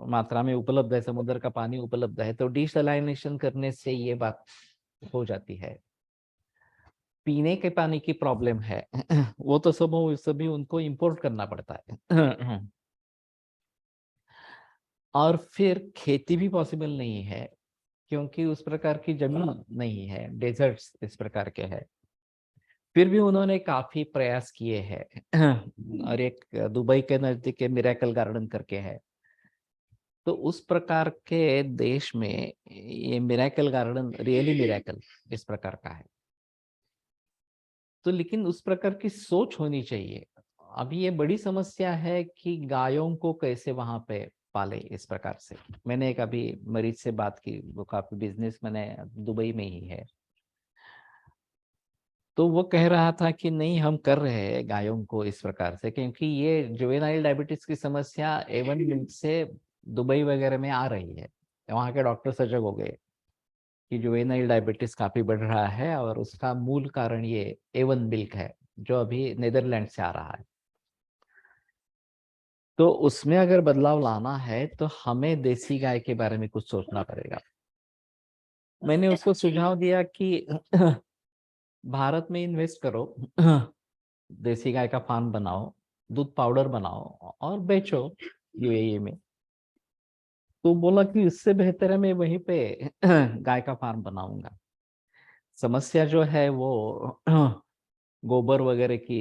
मात्रा में उपलब्ध है, समुद्र का पानी उपलब्ध है, तो डिसलाइनेशन करने से ये बात हो जाती है। पीने के पानी की प्रॉब्लम है वो तो सब सभी उनको इंपोर्ट करना पड़ता है। और फिर खेती भी पॉसिबल नहीं है क्योंकि उस प्रकार की जमीन नहीं है, डेजर्ट्स इस प्रकार के हैं। फिर भी उन्होंने काफी प्रयास किए हैं। और एक दुबई के नजदीक के मिरेकल गार्डन करके है, तो उस प्रकार के देश में ये मिरेकल गार्डन रियली मिरेकल इस प्रकार का है। तो लेकिन उस प्रकार की सोच होनी चाहिए। अभी ये बड़ी समस्या है कि गायों को कैसे वहां पे पाले इस प्रकार से। मैंने एक अभी मरीज से बात की, वो काफी बिजनेस मैंने दुबई में ही है, तो वो कह रहा था कि नहीं हम कर रहे हैं गायों को इस प्रकार से, क्योंकि ये जुवेनाइल डायबिटीज की समस्या एवन मिल्क से दुबई वगैरह में आ रही है। वहाँ के डॉक्टर सजग हो गए कि जुवेनाइल डायबिटीज काफी बढ़ रहा है और उसका मूल कारण ये एवन मिल्क है जो अभी नीदरलैंड से आ रहा है। तो उसमें अगर बदलाव लाना है तो हमें देसी गाय के बारे में कुछ सोचना पड़ेगा। मैंने उसको सुझाव दिया कि भारत में इन्वेस्ट करो, देसी गाय का फार्म बनाओ, दूध पाउडर बनाओ और बेचो यूएई में। तो बोला कि इससे बेहतर है मैं वहीं पे गाय का फार्म बनाऊंगा। समस्या जो है वो गोबर वगैरह की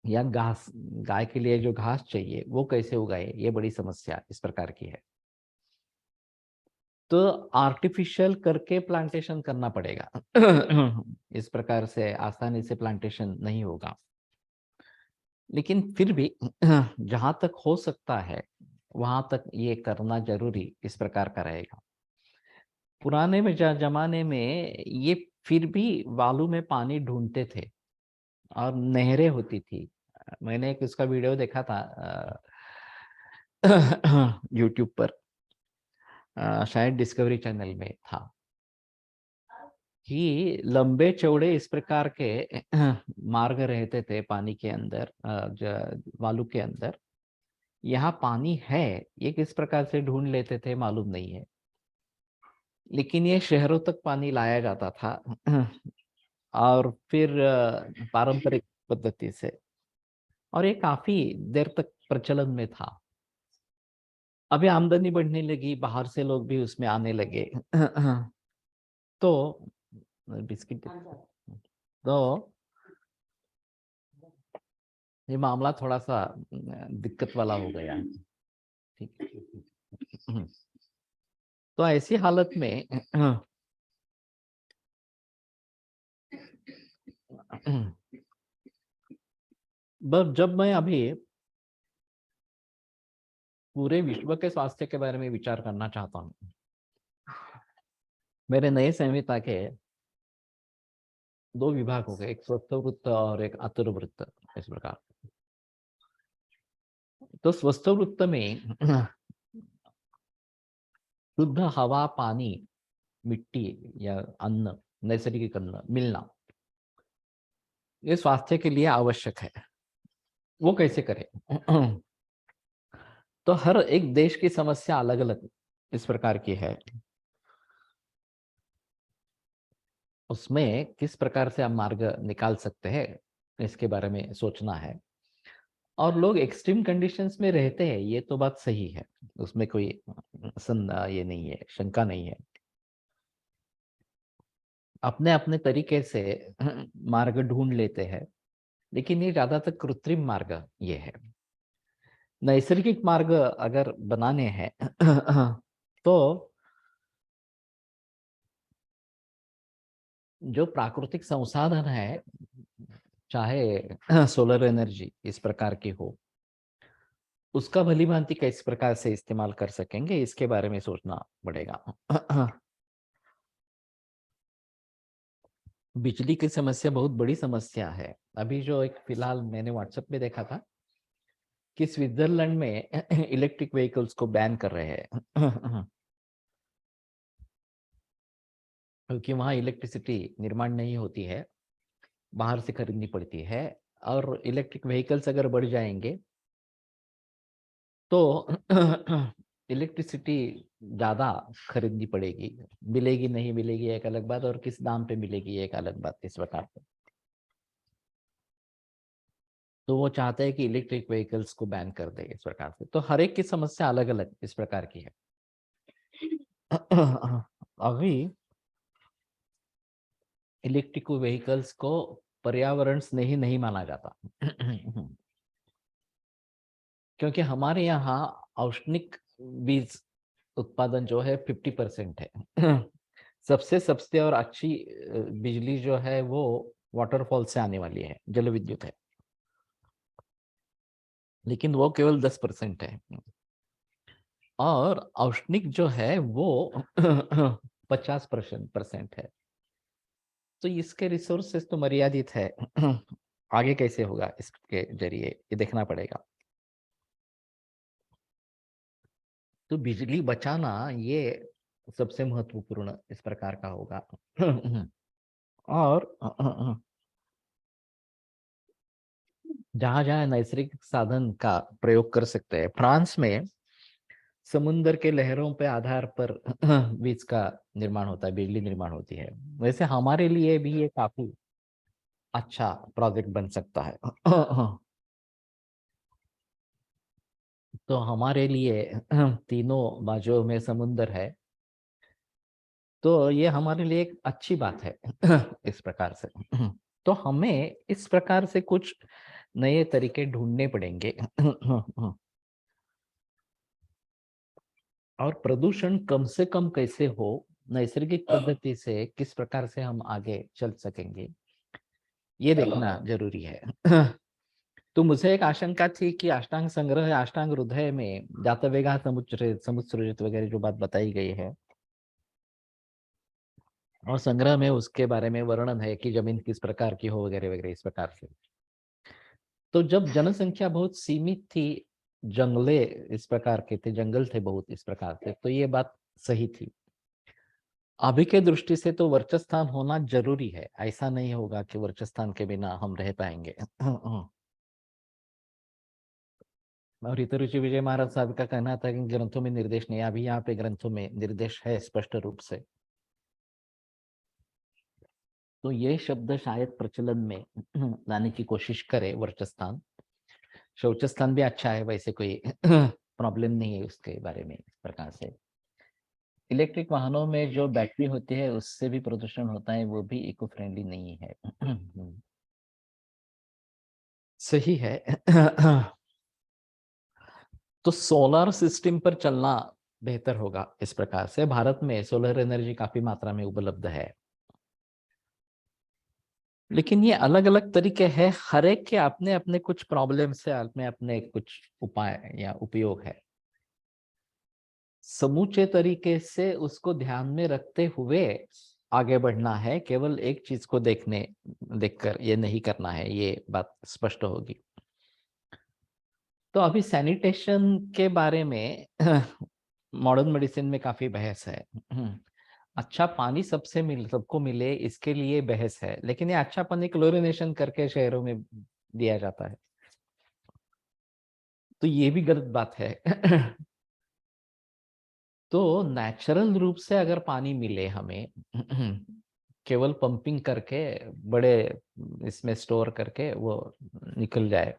या घास, गाय के लिए जो घास चाहिए वो कैसे उगाए, ये बड़ी समस्या इस प्रकार की है। तो आर्टिफिशियल करके प्लांटेशन करना पड़ेगा। इस प्रकार से आसानी से प्लांटेशन नहीं होगा, लेकिन फिर भी जहां तक हो सकता है वहां तक ये करना जरूरी इस प्रकार का रहेगा। पुराने में जमाने में ये फिर भी बालू में पानी ढूंढते थे और नहरें होती थी। मैंने एक उसका वीडियो देखा था यूट्यूब पर, शायद डिस्कवरी चैनल में था, कि लंबे चौड़े इस प्रकार के मार्ग रहते थे पानी के अंदर, बालू के अंदर। यहाँ पानी है, ये किस प्रकार से ढूंढ लेते थे मालूम नहीं है, लेकिन ये शहरों तक पानी लाया जाता था और फिर पारंपरिक पद्धति से, और ये काफी देर तक प्रचलन में था। अभी आमदनी बढ़ने लगी, बाहर से लोग भी उसमें आने लगे। तो बिस्किट, तो ये मामला थोड़ा सा दिक्कत वाला हो गया। ठीक है। तो ऐसी हालत में बस जब मैं अभी पूरे विश्व के स्वास्थ्य के बारे में विचार करना चाहता हूँ, मेरे नए संहिता के दो विभाग हो गए, एक स्वस्थ वृत्त और एक आतुर वृत्त, इस प्रकार। तो स्वस्थ वृत्त में शुद्ध हवा, पानी, मिट्टी या अन्न, नैसर्गिक अन्न मिलना, ये स्वास्थ्य के लिए आवश्यक है। वो कैसे करें? तो हर एक देश की समस्या अलग अलग इस प्रकार की है, उसमें किस प्रकार से हम मार्ग निकाल सकते हैं इसके बारे में सोचना है। और लोग एक्सट्रीम कंडीशंस में रहते हैं, ये तो बात सही है, उसमें कोई ये नहीं है, शंका नहीं है। अपने अपने तरीके से मार्ग ढूंढ लेते हैं, लेकिन ये ज्यादातर कृत्रिम मार्ग ये है। नैसर्गिक मार्ग अगर बनाने हैं तो जो प्राकृतिक संसाधन है, चाहे सोलर एनर्जी इस प्रकार की हो, उसका भली भांति किस प्रकार से इस्तेमाल कर सकेंगे, इसके बारे में सोचना पड़ेगा। बिजली की समस्या बहुत बड़ी समस्या है। अभी जो एक फिलहाल मैंने व्हाट्सएप में देखा था कि स्विट्जरलैंड में इलेक्ट्रिक व्हीकल्स को बैन कर रहे हैं क्योंकि वहाँ इलेक्ट्रिसिटी निर्माण नहीं होती है, बाहर से खरीदनी पड़ती है। और इलेक्ट्रिक व्हीकल्स अगर बढ़ जाएंगे तो इलेक्ट्रिसिटी ज़्यादा खरीदनी पड़ेगी, मिलेगी नहीं मिलेगी एक अलग बात, और किस दाम पे मिलेगी एक अलग बात, इस प्रकार से। तो वो चाहते हैं कि इलेक्ट्रिक व्हीकल्स को बैन कर दे इस प्रकार से। तो हर एक की समस्या अलग अलग इस प्रकार की है। अभी इलेक्ट्रिक व्हीकल्स को पर्यावरण स्नेही नहीं माना जाता क्योंकि हमारे यहाँ औष्णिक बीज उत्पादन जो है 50% है। सबसे सस्ते और अच्छी बिजली जो है वो वाटरफॉल से आने वाली है, जल विद्युत है, लेकिन वो केवल 10% है। और औष्णिक जो है वो 50% है। तो इसके रिसोर्सेस तो मर्यादित है। आगे कैसे होगा इसके जरिए, ये देखना पड़ेगा। तो बिजली बचाना ये सबसे महत्वपूर्ण इस प्रकार का होगा। और जहां जहां नैसर्गिक साधन का प्रयोग कर सकते हैं, फ्रांस में समुन्द्र के लहरों पे आधार पर बीज का निर्माण होता है, बिजली निर्माण होती है। वैसे हमारे लिए भी ये काफी अच्छा प्रोजेक्ट बन सकता है। तो हमारे लिए तीनों बाजुओं में समुंदर है, तो ये हमारे लिए एक अच्छी बात है। इस प्रकार से तो हमें इस प्रकार से कुछ नए तरीके ढूंढने पड़ेंगे। और प्रदूषण कम से कम कैसे हो, नैसर्गिक पद्धति से किस प्रकार से हम आगे चल सकेंगे, ये देखना जरूरी है। तो मुझे एक आशंका थी कि अष्टांग संग्रह, अष्टांग हृदय में जातवेगा समुत्सृजित वगैरह जो बात बताई गई है, और संग्रह में उसके बारे में वर्णन है कि जमीन किस प्रकार की हो वगैरह वगैरह इस प्रकार से। तो जब जनसंख्या बहुत सीमित थी, जंगले इस प्रकार के थे, जंगल थे बहुत इस प्रकार से, तो ये बात सही थी। अभी के दृष्टि से तो वर्चस्थान होना जरूरी है, ऐसा नहीं होगा कि वर्चस्थान के बिना हम रह पाएंगे। और हितरुचि विजय महाराज साहब का कहना था कि ग्रंथों में निर्देश नहीं, अभी यहाँ पे ग्रंथों में निर्देश है स्पष्ट रूप से। तो ये शब्द शायद प्रचलन में लाने की कोशिश करे, वर्चस्थान। शौचस्थान भी अच्छा है, वैसे कोई प्रॉब्लम नहीं है उसके बारे में इस प्रकार से। इलेक्ट्रिक वाहनों में जो बैटरी होती है उससे भी प्रदूषण होता है, वो भी इको फ्रेंडली नहीं है। सही है। तो सोलर सिस्टम पर चलना बेहतर होगा इस प्रकार से। भारत में सोलर एनर्जी काफी मात्रा में उपलब्ध है, लेकिन ये अलग अलग तरीके हैं, हर एक के अपने अपने कुछ प्रॉब्लम से अपने अपने कुछ उपाय या उपयोग है। समूचे तरीके से उसको ध्यान में रखते हुए आगे बढ़ना है, केवल एक चीज को देखकर ये नहीं करना है, ये बात स्पष्ट होगी। तो अभी सैनिटेशन के बारे में मॉडर्न मेडिसिन में काफी बहस है। अच्छा पानी सबको मिले इसके लिए बहस है, लेकिन ये अच्छा पानी क्लोरिनेशन करके शहरों में दिया जाता है, तो ये भी गलत बात है। तो नेचुरल रूप से अगर पानी मिले हमें, केवल पंपिंग करके बड़े इसमें स्टोर करके वो निकल जाए,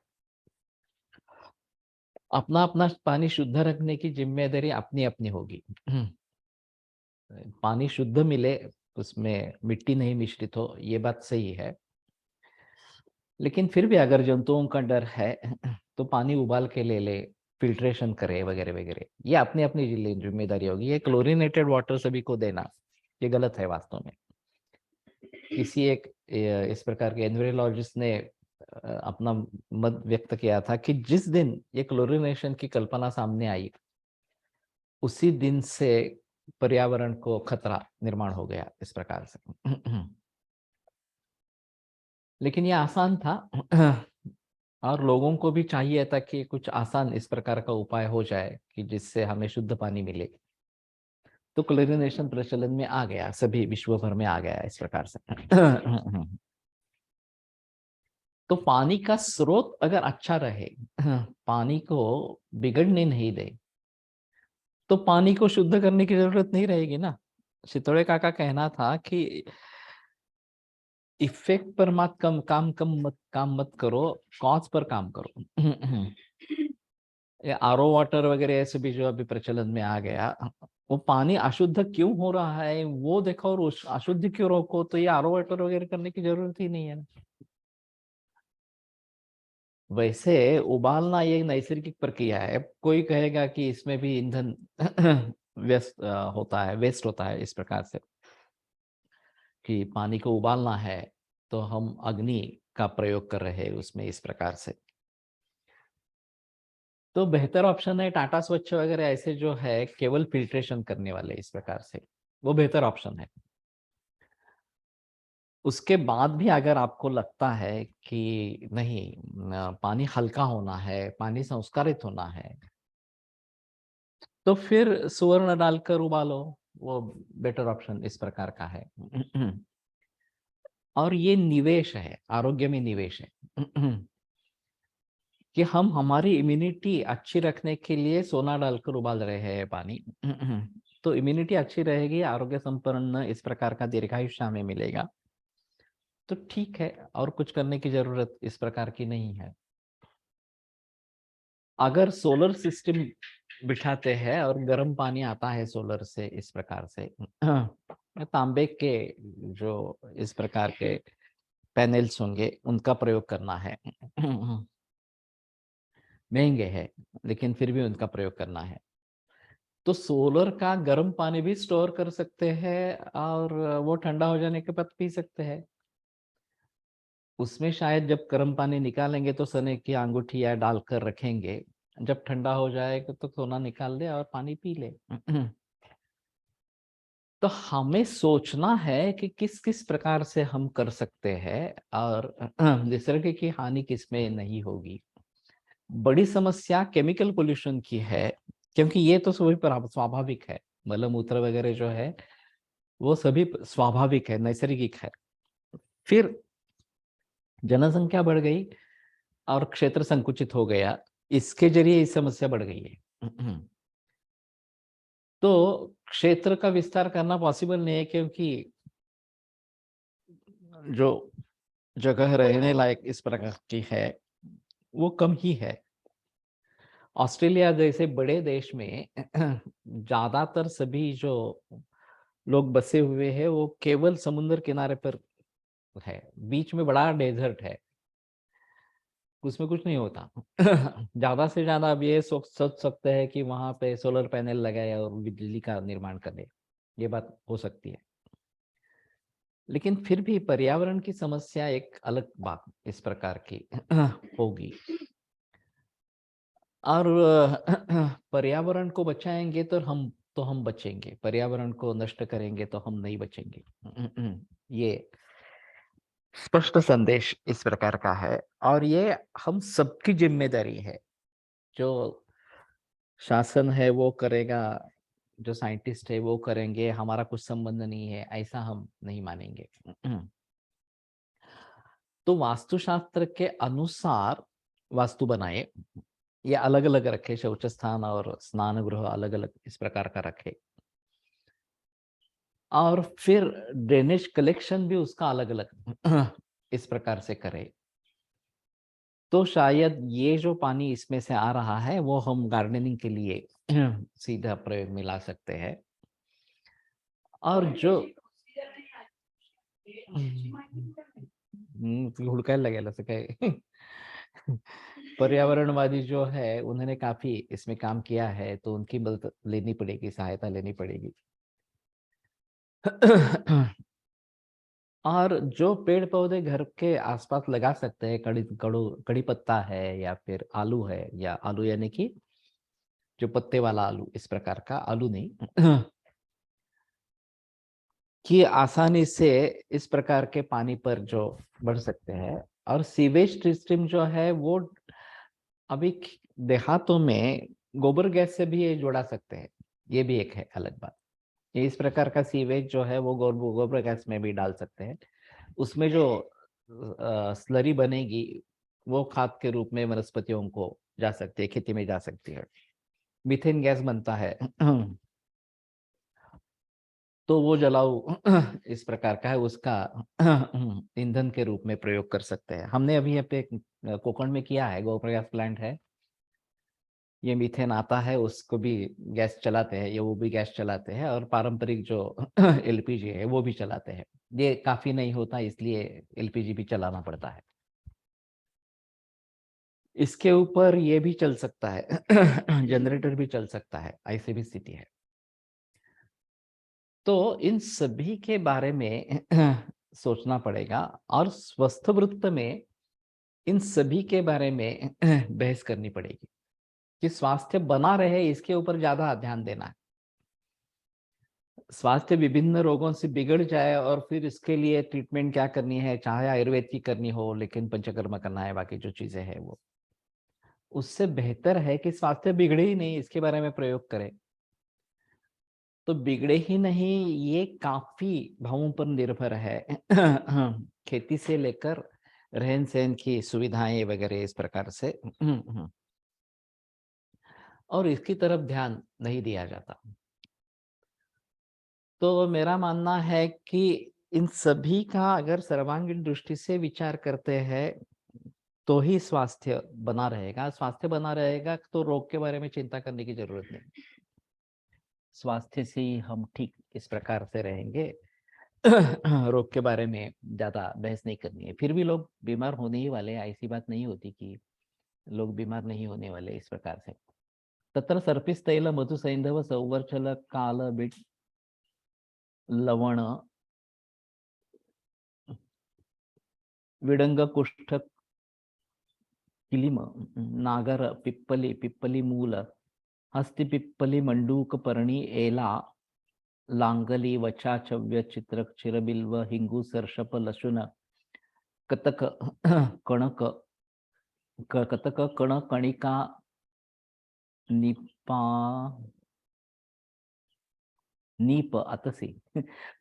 अपना अपना पानी शुद्ध रखने की जिम्मेदारी अपनी अपनी होगी। पानी शुद्ध मिले, उसमें मिट्टी नहीं मिश्रित हो, ये बात सही है। लेकिन फिर भी अगर जंतुओं का डर है तो पानी उबाल के ले फिल्ट्रेशन करे वगैरह वगैरह, ये अपनी अपनी जिम्मेदारी होगी। ये क्लोरीनेटेड वाटर सभी को देना ये गलत है वास्तव में। किसी एक इस प्रकार के एनवायरोलॉजिस्ट ने अपना मत व्यक्त किया था कि जिस दिन ये क्लोरीनेशन की कल्पना सामने आई, उसी दिन से पर्यावरण को खतरा निर्माण हो गया इस प्रकार से। लेकिन ये आसान था, और लोगों को भी चाहिए था कि कुछ आसान इस प्रकार का उपाय हो जाए कि जिससे हमें शुद्ध पानी मिले। तो क्लोरिनेशन प्रचलन में आ गया, सभी विश्व भर में आ गया इस प्रकार से। तो पानी का स्रोत अगर अच्छा रहे, पानी को बिगड़ने नहीं दे, तो पानी को शुद्ध करने की जरूरत नहीं रहेगी ना। सितोड़े का कहना था कि इफेक्ट पर मत काम मत करो, कॉज पर काम करो। ये आरओ वाटर वगैरह ऐसे भी जो अभी प्रचलन में आ गया, वो पानी अशुद्ध क्यों हो रहा है वो देखो, और उस अशुद्ध क्यों रोको, तो ये आरओ वाटर वगैरह करने की जरूरत ही नहीं है। वैसे उबालना ये नैसर्गिक प्रक्रिया है, कोई कहेगा कि इसमें भी ईंधन व्यस्त होता है, वेस्ट होता है इस प्रकार से, कि पानी को उबालना है तो हम अग्नि का प्रयोग कर रहे हैं उसमें इस प्रकार से। तो बेहतर ऑप्शन है टाटा स्वच्छ वगैरह ऐसे जो है केवल फिल्ट्रेशन करने वाले इस प्रकार से, वो बेहतर ऑप्शन है। उसके बाद भी अगर आपको लगता है कि नहीं, पानी हल्का होना है, पानी संस्कारित होना है, तो फिर सुवर्ण डालकर उबालो, वो बेटर ऑप्शन इस प्रकार का है। और ये निवेश है, आरोग्य में निवेश है। कि हम हमारी इम्यूनिटी अच्छी रखने के लिए सोना डालकर उबाल रहे हैं पानी। तो इम्यूनिटी अच्छी रहेगी, आरोग्य संपन्न इस प्रकार का दीर्घायुष्य हमें मिलेगा। तो ठीक है, और कुछ करने की जरूरत इस प्रकार की नहीं है। अगर सोलर सिस्टम बिठाते हैं और गर्म पानी आता है सोलर से इस प्रकार से, तांबे के जो इस प्रकार के पैनल्स होंगे उनका प्रयोग करना है। महंगे हैं, लेकिन फिर भी उनका प्रयोग करना है। तो सोलर का गर्म पानी भी स्टोर कर सकते हैं और वो ठंडा हो जाने के बाद पी सकते हैं। उसमें शायद जब गर्म पानी निकालेंगे तो सोने की अंगूठिया डालकर रखेंगे, जब ठंडा हो जाएगा तो सोना निकाल ले और पानी पी ले। तो हमें सोचना है कि किस किस प्रकार से हम कर सकते हैं और निसर्ग की हानि किसमें नहीं होगी। बड़ी समस्या केमिकल पोल्यूशन की है, क्योंकि ये तो सभी स्वाभाविक है। मल मूत्र वगैरह जो है वो सभी स्वाभाविक है, नैसर्गिक है। फिर जनसंख्या बढ़ गई और क्षेत्र संकुचित हो गया, इसके जरिए इस समस्या बढ़ गई है। तो क्षेत्र का विस्तार करना पॉसिबल नहीं है, क्योंकि जो जगह रहने लायक इस प्रकार की है वो कम ही है। ऑस्ट्रेलिया जैसे बड़े देश में ज्यादातर सभी जो लोग बसे हुए हैं वो केवल समुद्र किनारे पर है, बीच में बड़ा डेजर्ट है, उसमें कुछ नहीं होता। ज्यादा से ज्यादा अब ये सोच सकते हैं कि वहां पे सोलर पैनल लगाए और बिजली का निर्माण करे, ये बात हो सकती है। लेकिन फिर भी पर्यावरण की समस्या एक अलग बात इस प्रकार की होगी। और पर्यावरण को बचाएंगे तो हम बचेंगे, पर्यावरण को नष्ट करेंगे तो हम नहीं बचेंगे। ये स्पष्ट संदेश इस प्रकार का है, और ये हम सबकी जिम्मेदारी है। जो शासन है वो करेगा, जो साइंटिस्ट है वो करेंगे, हमारा कुछ संबंध नहीं है, ऐसा हम नहीं मानेंगे। तो वास्तुशास्त्र के अनुसार वास्तु बनाए, ये अलग अलग रखे, शौच स्थान और स्नान गृह अलग अलग इस प्रकार का रखे, और फिर ड्रेनेज कलेक्शन भी उसका अलग अलग इस प्रकार से करे। तो शायद ये जो पानी इसमें से आ रहा है वो हम गार्डनिंग के लिए सीधा प्रयोग में ला सकते हैं। और जो हुडकायला लागेल असं काय। पर्यावरणवादी जो है उन्होंने काफी इसमें काम किया है, तो उनकी मदद लेनी पड़ेगी, सहायता लेनी पड़ेगी। और जो पेड़ पौधे घर के आसपास लगा सकते हैं, कड़ी पत्ता है या फिर आलू है, या आलू यानी कि जो पत्ते वाला आलू, इस प्रकार का आलू नहीं, कि आसानी से इस प्रकार के पानी पर जो बढ़ सकते हैं। और सीवेज सिस्टम जो है वो अभी देहातों में गोबर गैस से भी ये जोड़ा सकते हैं, ये भी एक है अलग बात। ये इस प्रकार का सीवेज जो है वो गोबर गैस में भी डाल सकते हैं। उसमें जो स्लरी बनेगी वो खाद के रूप में वनस्पतियों को जा सकती है, खेती में जा सकती है। मीथेन गैस बनता है, तो वो जलाऊ इस प्रकार का है, उसका ईंधन के रूप में प्रयोग कर सकते हैं। हमने अभी यहाँ पे कोकण में किया है, गोबर गैस प्लांट है, ये मीथेन आता है, उसको भी गैस चलाते हैं, ये वो भी गैस चलाते हैं, और पारंपरिक जो एलपीजी है वो भी चलाते हैं। ये काफी नहीं होता, इसलिए एलपीजी भी चलाना पड़ता है। इसके ऊपर ये भी चल सकता है, जनरेटर भी चल सकता है, ऐसी भी स्थिति है। तो इन सभी के बारे में सोचना पड़ेगा, और स्वस्थ वृत्त में इन सभी के बारे में बहस करनी पड़ेगी कि स्वास्थ्य बना रहे, इसके ऊपर ज्यादा ध्यान देना है। स्वास्थ्य विभिन्न रोगों से बिगड़ जाए और फिर इसके लिए ट्रीटमेंट क्या करनी है, चाहे आयुर्वेद की करनी हो, लेकिन पंचकर्म करना है, बाकी जो चीजें हैं वो, उससे बेहतर है कि स्वास्थ्य बिगड़े ही नहीं, इसके बारे में प्रयोग करें। तो बिगड़े ही नहीं, ये काफी भावों पर निर्भर है। खेती से लेकर रहन सहन की सुविधाएं वगैरह इस प्रकार से, और इसकी तरफ ध्यान नहीं दिया जाता। तो मेरा मानना है कि इन सभी का अगर सर्वांगीण दृष्टि से विचार करते हैं तो ही स्वास्थ्य बना रहेगा। स्वास्थ्य बना रहेगा तो रोग के बारे में चिंता करने की जरूरत नहीं। स्वास्थ्य से ही हम ठीक इस प्रकार से रहेंगे। रोग के बारे में ज्यादा बहस नहीं करनी है। फिर भी लोग बीमार होने ही वाले हैं, ऐसी बात नहीं होती कि लोग बीमार नहीं होने वाले इस प्रकार से। तत्र सर्पिस्तैल मधु सैंधव सौवर्चल काल बिट लवण विडंग कुष्ठ किलिम नागर पिप्पली पिप्पली मूल हस्ति पिप्पली मंडूक पर्णी एला लांगली वचा चव्य चित्रक चिरबिल्व हिंगू सर्षप लशुन कतक कणक कतक कण कणिका निपा नीप अतसी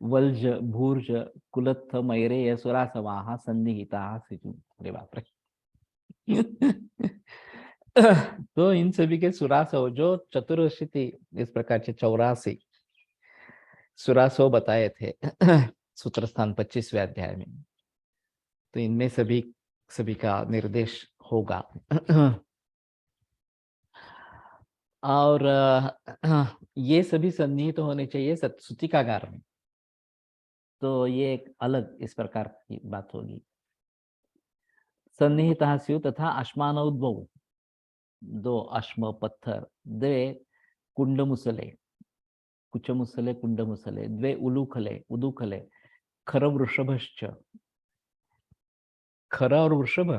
वल्ज भूर्ज कुलत्थ मैरेय सुरासवाहा सन्निहिता सिजु। अरे बाप रे। तो इन सभी के सुरासव जो चतुर्शीति इस प्रकार के 84 सुरासव बताए थे सूत्र स्थान 25वें अध्याय में, तो इनमें सभी सभी का निर्देश होगा। और ये सभी सन्निहित होने चाहिए सूतिकागार में। तो ये एक अलग इस प्रकार की बात होगी। सन्निहित स्यु तथा अश्मानोद्भव 2 अश्म पत्थर, 2 कुंड मुसले कुच मुसले कुंड मुसले, 2 उलूखले उदूखले, खर वृषभश्च। खरा और वृषभ,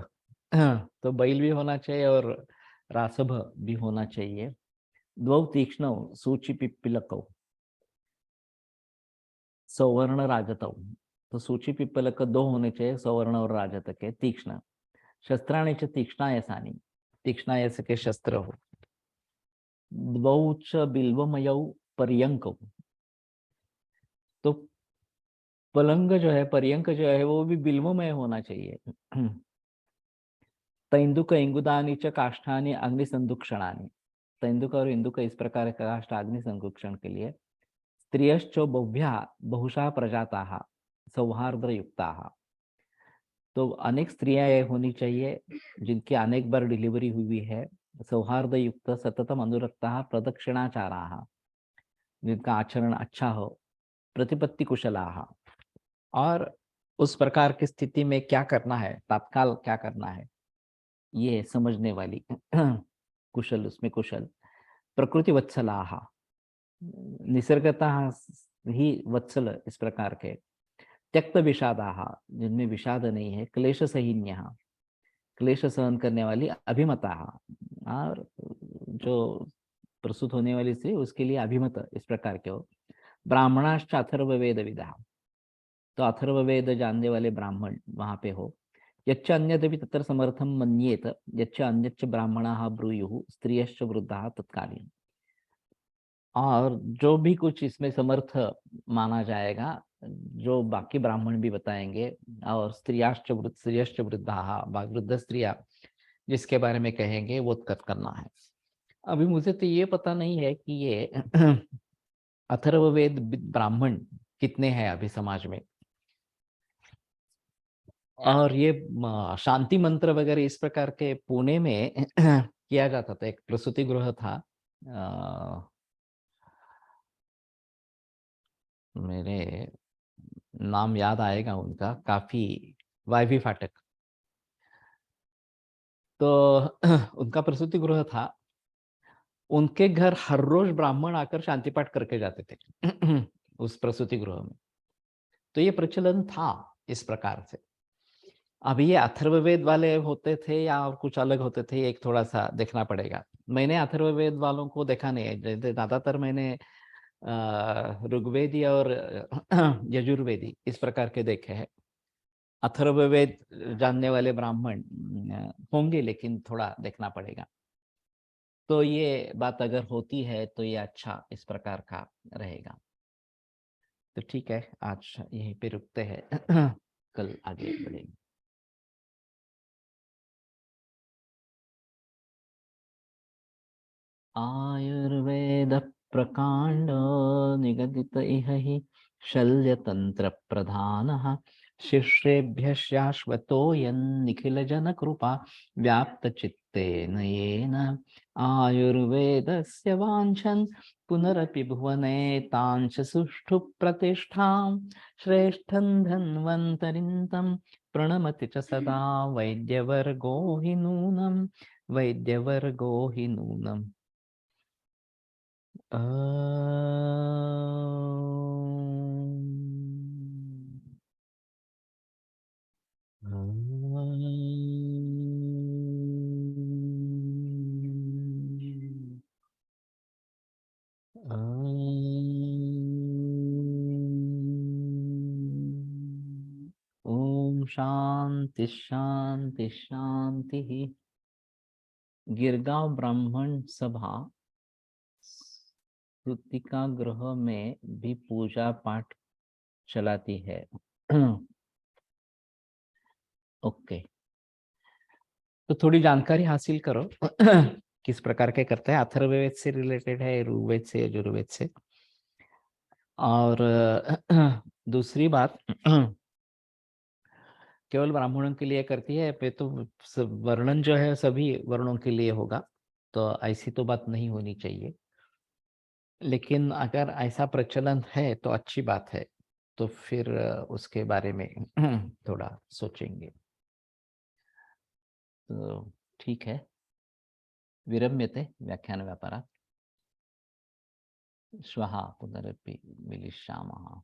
तो बैल भी होना चाहिए और रासभ भी होना चाहिए। 2 तीक्ष्ण सूचि पिप्पिलकौ सौवर्ण राजतौ। तो सूचि पिप्पलक 2 होने चाहिए, सौवर्ण और राजत के तीक्ष्ण। शस्त्राणि च तीक्ष्णायसानि, तीक्ष्णायस के शस्त्र हो। 2 च बिल्वमयौ पर्यंकौ, तो पलंग जो है पर्यंक जो है वो भी बिल्वमय होना चाहिए। तैंदुक इंगुदानी च काष्ठानि अग्निसंदुक्षणानि, तैंदुक और इंदुक इस प्रकार का काष्ठ अग्नि संदुक्षण के लिए। स्त्रियश्चो बहुभ्या बहुशा प्रजाताः सौहार्द युक्ताः, तो अनेक स्त्रियां होनी चाहिए जिनकी अनेक बार डिलीवरी हुई है। सौहार्द युक्त सततम अनुरक्ता प्रदक्षिणाचाराः, जिनका आचरण अच्छा हो। प्रतिपत्ति कुशलाः, और उस प्रकार की स्थिति में क्या करना है, तत्काल क्या करना है ये समझने वाली कुशल, उसमें कुशल। प्रकृति वत्सलाः, निसर्गतः ही वत्सल इस प्रकार के। त्यक्त विषादाः, जिनमें विषाद नहीं है। क्लेश सहिन्यः, क्लेश सहन करने वाली। अभिमता, और जो प्रस्तुत होने वाली स्त्री उसके लिए अभिमत इस प्रकार के हो। ब्राह्मणाश्च अथर्ववेद विदा, तो अथर्ववेद जानने वाले ब्राह्मण वहां पे हो। यच्च अन्यदपि तत्र समर्थम मन्येत यच्च अन्यच्च ब्राह्मणाः ब्रूयुः स्त्रियश्च वृद्धाः तत्कालीन, और जो भी कुछ इसमें समर्थ माना जाएगा, जो बाकी ब्राह्मण भी बताएंगे, और स्त्रियश्च वृद्धाः, वृद्ध स्त्रियां जिसके बारे में कहेंगे वो करना है। अभी मुझे तो ये पता नहीं है कि ये अथर्ववेद ब्राह्मण कितने हैं अभी समाज में, और ये शांति मंत्र वगैरह इस प्रकार के पुणे में किया जाता था। एक प्रसूति गृह था, मेरे नाम याद आएगा उनका, काफी वायवी फाटक, तो उनका प्रसूति गृह था। उनके घर हर रोज ब्राह्मण आकर शांति पाठ करके जाते थे उस प्रसूति गृह में। तो ये प्रचलन था इस प्रकार से। अभी ये अथर्ववेद वाले होते थे या और कुछ अलग होते थे, एक थोड़ा सा देखना पड़ेगा। मैंने अथर्ववेद वालों को देखा नहीं है, ज्यादातर मैंने ऋग्वेदी और यजुर्वेदी इस प्रकार के देखे हैं। अथर्ववेद जानने वाले ब्राह्मण होंगे, लेकिन थोड़ा देखना पड़ेगा। तो ये बात अगर होती है तो ये अच्छा इस प्रकार का रहेगा। तो ठीक है, आज यहीं पे रुकते हैं, कल आगे बढ़ेंगे। आयुर्वेद प्रकांड निगदित इह हि शल्यतन्त्रप्रधानः शिष्येभ्यः शाश्वतो यन्निखिलजनकृपा व्याप्तचित्तेन येन आयुर्वेदस्य वाञ्छन् पुनरपि भुवने तांच सुष्ठु प्रतिष्ठां श्रेष्ठं धन्वन्तरिं तं प्रणमति च सदा वैद्यवर्गो हि नूनं वैद्यवर्गो हि नूनम् ओम शांति शांति शांति। गिरगांव ब्राह्मण सभा कृतिका गृह में भी पूजा पाठ चलाती है। ओके, तो थोड़ी जानकारी हासिल करो किस प्रकार के करते हैं। अथर्ववेद से रिलेटेड है, ऋग्वेद से, यजुर्वेद से। और दूसरी बात, केवल ब्राह्मणों के लिए करती है पे तो वर्णन जो है सभी वर्णों के लिए होगा, तो ऐसी तो बात नहीं होनी चाहिए। लेकिन अगर ऐसा प्रचलन है तो अच्छी बात है, तो फिर उसके बारे में थोड़ा सोचेंगे। तो ठीक है, विरम्यते व्याख्यानव्यापारात्। श्वः पुनरपि मिलिष्यामः।